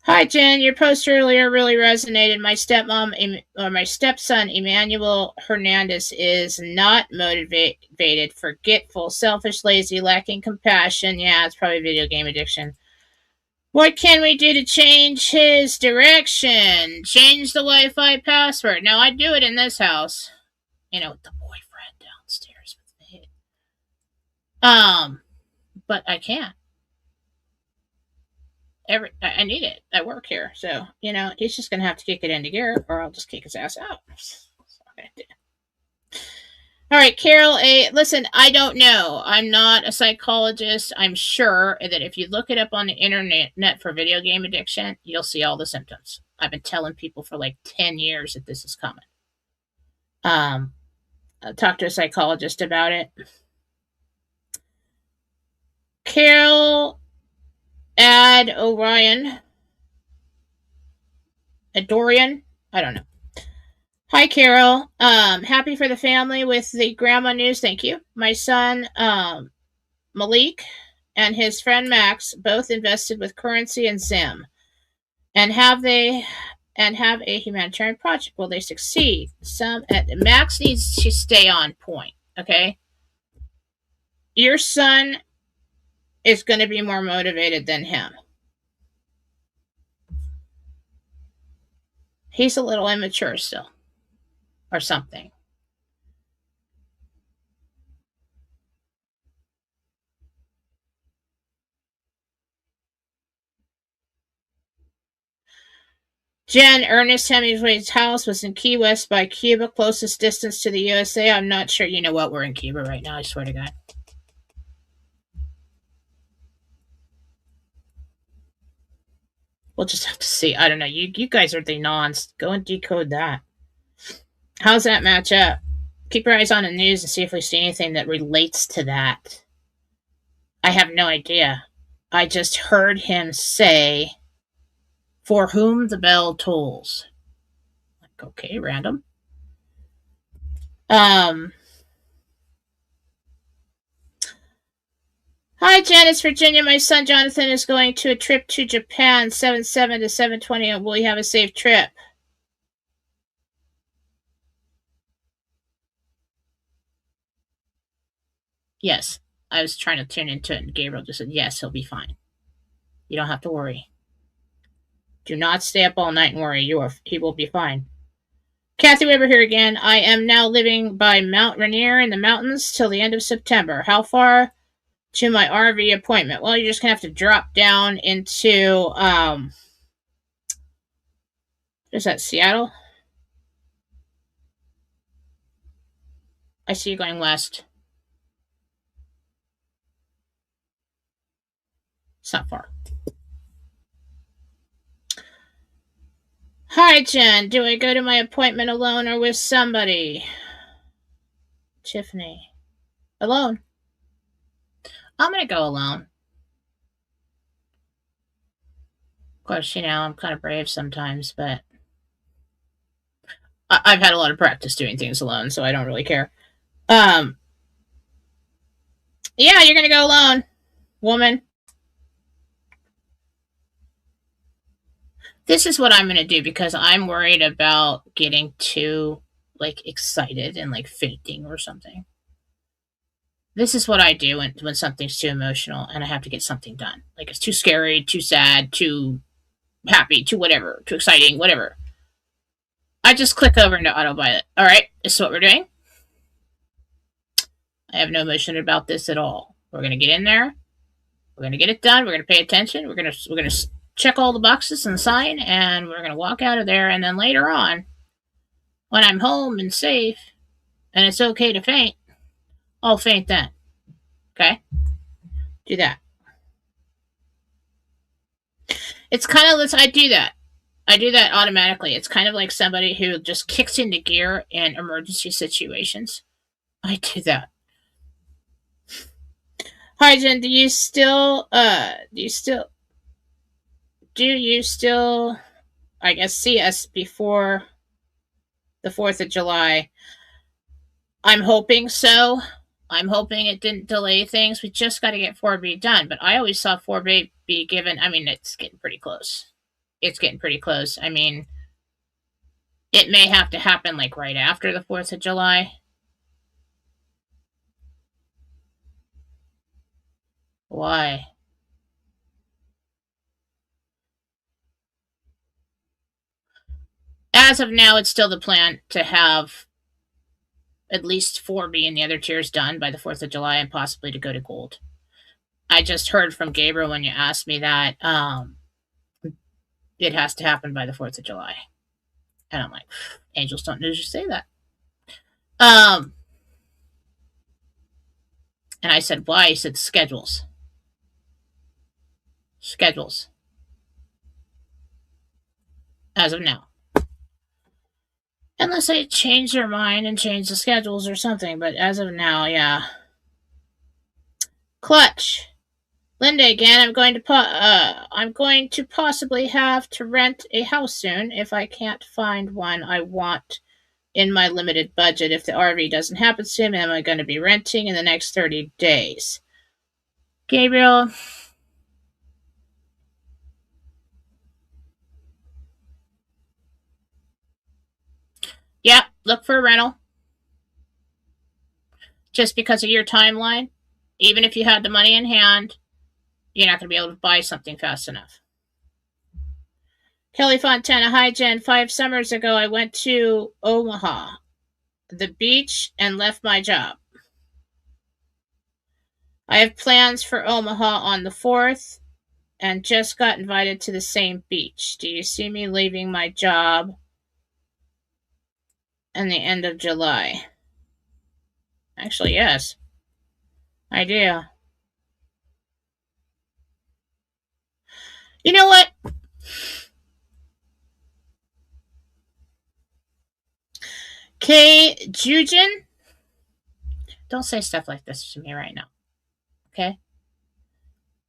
Hi, Jen. Your post earlier really resonated. My stepson, Emmanuel Hernandez, is not motivated, forgetful, selfish, lazy, lacking compassion. Yeah, it's probably video game addiction. What can we do to change his direction? Change the Wi-Fi password. Now, I do it in this house. With the boyfriend downstairs with me. But I can't. I need it. I work here, so he's just gonna have to kick it into gear, or I'll just kick his ass out. All right, Carol A. Listen, I don't know. I'm not a psychologist. I'm sure that if you look it up on the internet for video game addiction, you'll see all the symptoms. I've been telling people for like 10 years that this is coming. I'll talk to a psychologist about it. Carol Dorian. I don't know. Hi, Carol. Happy for the family with the grandma news. Thank you. My son, Malik, and his friend Max both invested with currency and Zim, and have a humanitarian project. Will they succeed? Max needs to stay on point. Okay, your son is going to be more motivated than him. He's a little immature still, or something. Jen, Ernest Hemingway's house was in Key West by Cuba, closest distance to the USA. I'm not sure. You know what? We're in Cuba right now, I swear to God. We'll just have to see. I don't know. You guys are the nons. Go and decode that. How's that match up? Keep your eyes on the news and see if we see anything that relates to that. I have no idea. I just heard him say, "For whom the bell tolls." Like, okay, random. Hi, Janice, Virginia. My son Jonathan is going to a trip to Japan, 7/7 to 7/20. Will he have a safe trip? Yes. I was trying to tune into it, and Gabriel just said, yes, he'll be fine. You don't have to worry. Do not stay up all night and worry. He will be fine. Kathy Weber here again. I am now living by Mount Rainier in the mountains till the end of September. How far to my RV appointment? Well, you're just going to have to drop down into, is that Seattle? I see you going west. It's not far. Hi, Jen. Do I go to my appointment alone or with somebody? Tiffany. Alone. I'm going to go alone. Of course, I'm kind of brave sometimes, but I've had a lot of practice doing things alone, so I don't really care. Yeah, you're going to go alone, woman. This is what I'm going to do because I'm worried about getting too, excited and, fainting or something. This is what I do when something's too emotional and I have to get something done. Like, it's too scary, too sad, too happy, too whatever, too exciting, whatever. I just click over into autopilot. All right, this is what we're doing. I have no emotion about this at all. We're going to get in there. We're going to get it done. We're going to pay attention. We're going to check all the boxes and sign, and we're going to walk out of there. And then later on, when I'm home and safe, and it's okay to faint, I'll faint then. Okay? Do that. It's kind of, I do that. I do that automatically. It's kind of like somebody who just kicks into gear in emergency situations. I do that. Hi, Jen. Do you still, I guess, see us before the 4th of July? I'm hoping so. I'm hoping it didn't delay things. We just got to get 4B done. But I always saw 4B be given. I mean, it's getting pretty close. It's getting pretty close. I mean, it may have to happen right after the 4th of July. Why? As of now, it's still the plan to have at least 4B and the other tiers done by the 4th of July and possibly to go to gold. I just heard from Gabriel when you asked me that it has to happen by the 4th of July. And I'm like, angels don't usually say that. And I said, why? He said, schedules. Schedules. As of now. Unless they change their mind and change the schedules or something. But as of now, yeah. Clutch. Linda again. I'm going to possibly have to rent a house soon if I can't find one I want in my limited budget. If the RV doesn't happen soon, am I going to be renting in the next 30 days? Gabriel. Yeah, look for a rental. Just because of your timeline, even if you had the money in hand, you're not going to be able to buy something fast enough. Kelly Fontana, hi Jen. 5 summers ago, I went to Omaha, the beach, and left my job. I have plans for Omaha on the 4th and just got invited to the same beach. Do you see me leaving my job in the end of July? Actually, yes. I do. You know what? Kay Jujin, don't say stuff like this to me right now. Okay?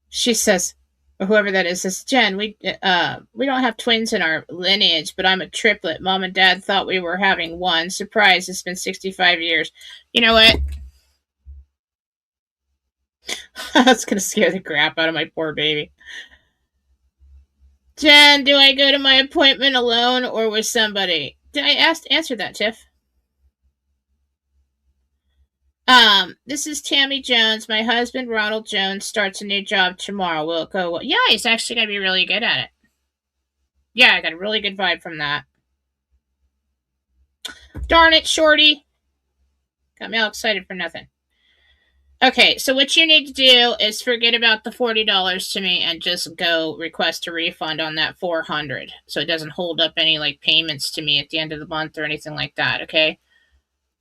She says, or whoever that is, says, Jen, we don't have twins in our lineage, but I'm a triplet. Mom and Dad thought we were having one. Surprise, it's been 65 years. You know what? That's gonna scare the crap out of my poor baby. Jen, do I go to my appointment alone or with somebody? Did I answer that, Tiff? This is Tammy Jones. My husband, Ronald Jones, starts a new job tomorrow. Will it go well? Yeah, he's actually going to be really good at it. Yeah, I got a really good vibe from that. Darn it, Shorty. Got me all excited for nothing. Okay, so what you need to do is forget about the $40 to me and just go request a refund on that $400 so it doesn't hold up any like payments to me at the end of the month or anything like that, okay?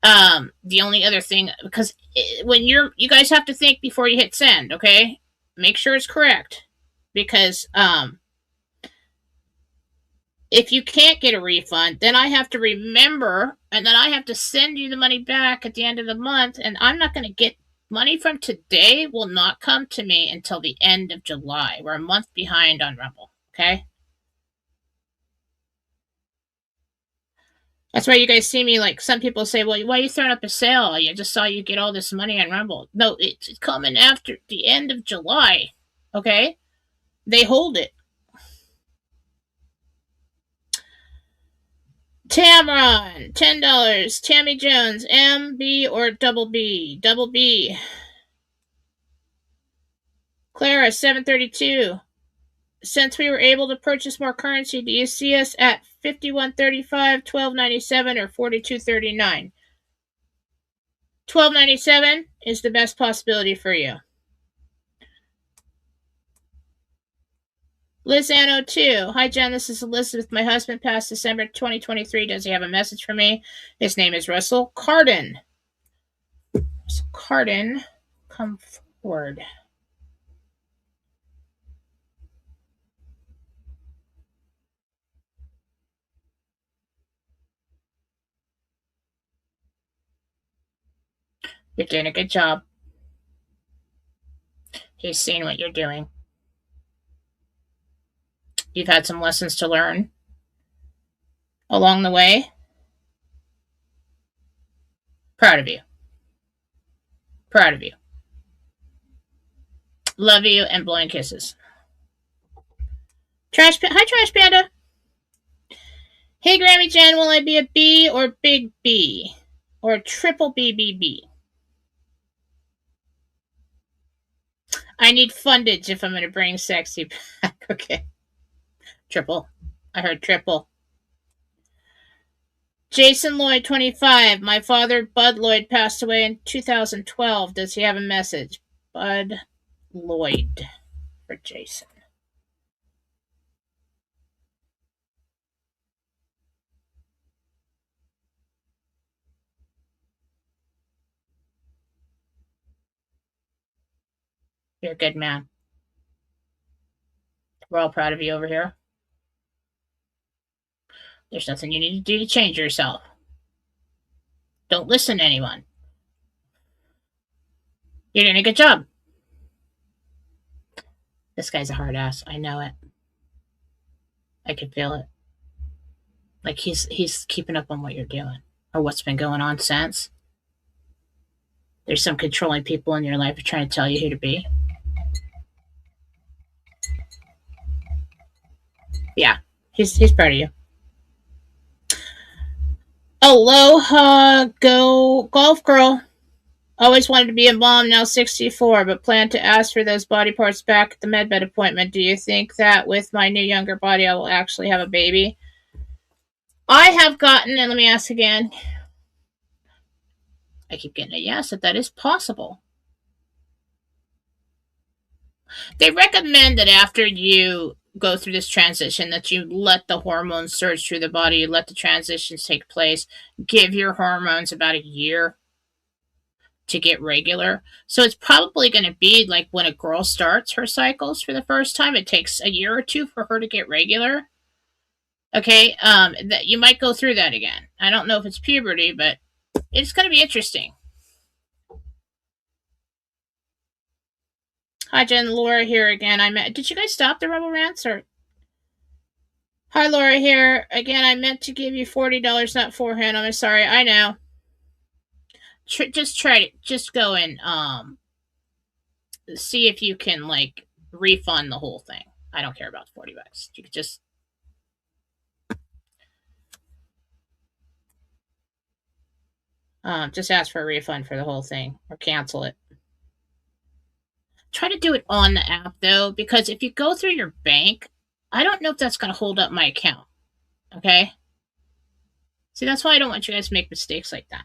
The only other thing, because when you guys have to think before you hit send, okay? Make sure it's correct. Because, if you can't get a refund, then I have to remember, and then I have to send you the money back at the end of the month, and I'm not going to get money from today will not come to me until the end of July. We're a month behind on Rumble, okay? That's why you guys see me, like, some people say, well, why are you throwing up a sale? I just saw you get all this money on Rumble. No, it's coming after the end of July, okay? They hold it. Tamron, $10. Tammy Jones, M, B, or double B? Double B. Clara, 732. Since we were able to purchase more currency, do you see us at 51.35, 12.97, or 42.39? 12.97 is the best possibility for you. Liz Anno 2. Hi, Jen. This is Elizabeth. My husband passed December 2023. Does he have a message for me? His name is Russell Cardin. Russell Cardin, come forward. You're doing a good job. He's seen what you're doing. You've had some lessons to learn along the way. Proud of you. Proud of you. Love you and blowing kisses. Hi, Trash Panda. Hey, Grammy Jen, will I be a B or big B? Or triple BBB? I need fundage if I'm going to bring sexy back. Okay. Triple. I heard triple. Jason Lloyd, 25. My father, Bud Lloyd, passed away in 2012. Does he have a message? Bud Lloyd for Jason. You're a good man. We're all proud of you over here. There's nothing you need to do to change yourself. Don't listen to anyone. You're doing a good job. This guy's a hard ass. I know it. I can feel it. Like he's keeping up on what you're doing or what's been going on since. There's some controlling people in your life who are trying to tell you who to be. Yeah, he's proud of you. Aloha, go golf girl. Always wanted to be a mom, now 64, but plan to ask for those body parts back at the medbed appointment. Do you think that with my new younger body I will actually have a baby? I have gotten, and let me ask again. I keep getting a yes, that is possible. They recommend that after you go through this transition that you let the hormones surge through the body, you let the transitions take place, give your hormones about a year to get regular. So it's probably going to be like when a girl starts her cycles for the first time, it takes a year or two for her to get regular. Okay, that you might go through that again. I don't know if it's puberty, but it's going to be interesting. Hi, Jen. Laura here again. Did you guys stop the Rebel Rants or? Hi, Laura here again. I meant to give you $40, not forehand. I'm sorry. I know. Just try to just go and see if you can like refund the whole thing. I don't care about the $40. You could just ask for a refund for the whole thing or cancel it. Try to do it on the app though, because if you go through your bank, I don't know if that's going to hold up my account. Okay. See, that's why I don't want you guys to make mistakes like that.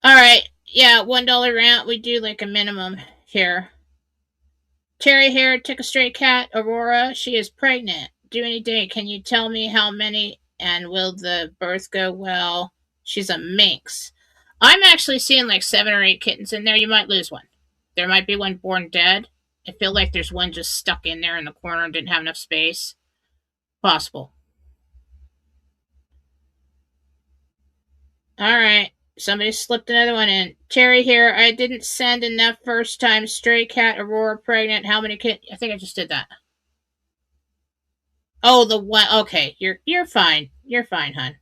All right. Yeah, $1 rant. We do like a minimum here. Terry here took a stray cat, Aurora. She is pregnant. Do any day. Can you tell me how many and will the birth go well? She's a minx. I'm actually seeing like 7 or 8 kittens in there. You might lose one. There might be one born dead. I feel like there's one just stuck in there in the corner and didn't have enough space. Possible. All right. Somebody slipped another one in. Terry here. I didn't send enough first time. Stray cat, Aurora pregnant. How many kittens? I think I just did that. Oh, the one. Okay, you're fine. You're fine, hon.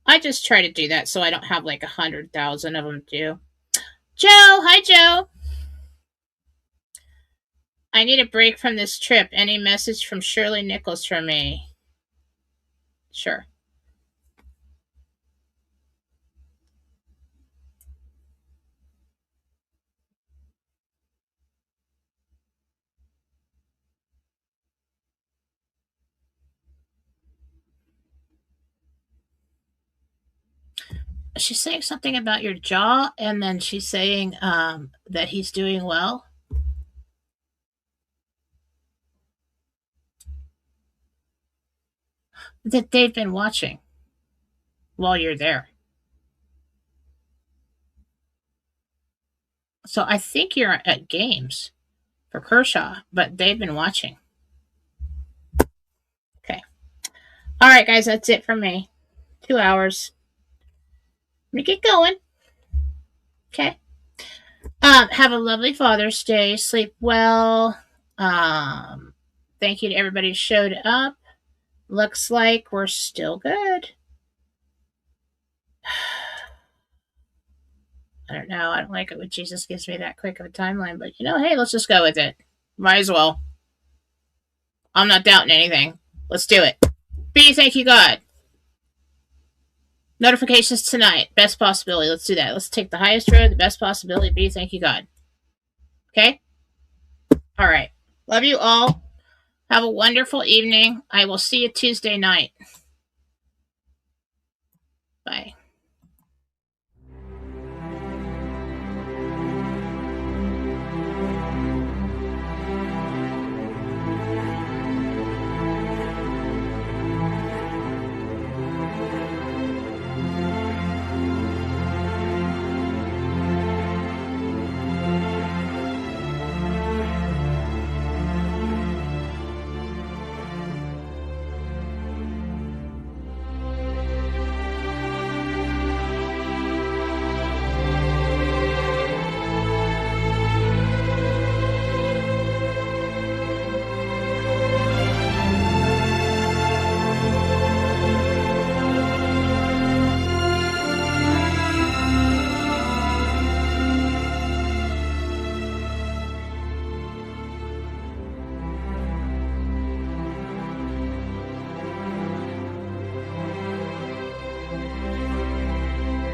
I just try to do that so I don't have like 100,000 of them due. Joe, hi Joe. I need a break from this trip. Any message from Shirley Nichols for me? Sure. She's saying something about your jaw, and then she's saying that he's doing well. That they've been watching while you're there. So I think you're at games for Kershaw, but they've been watching. Okay. All right, guys, that's it from me. 2 hours. Let me get going. Okay. Have a lovely Father's Day. Sleep well. Thank you to everybody who showed up. Looks like we're still good. I don't know. I don't like it when Jesus gives me that quick of a timeline, but hey, let's just go with it. Might as well. I'm not doubting anything. Let's do it. B, thank you, God. Notifications tonight. Best possibility. Let's do that. Let's take the highest road, the best possibility. B, thank you, God. Okay? All right. Love you all. Have a wonderful evening. I will see you Tuesday night.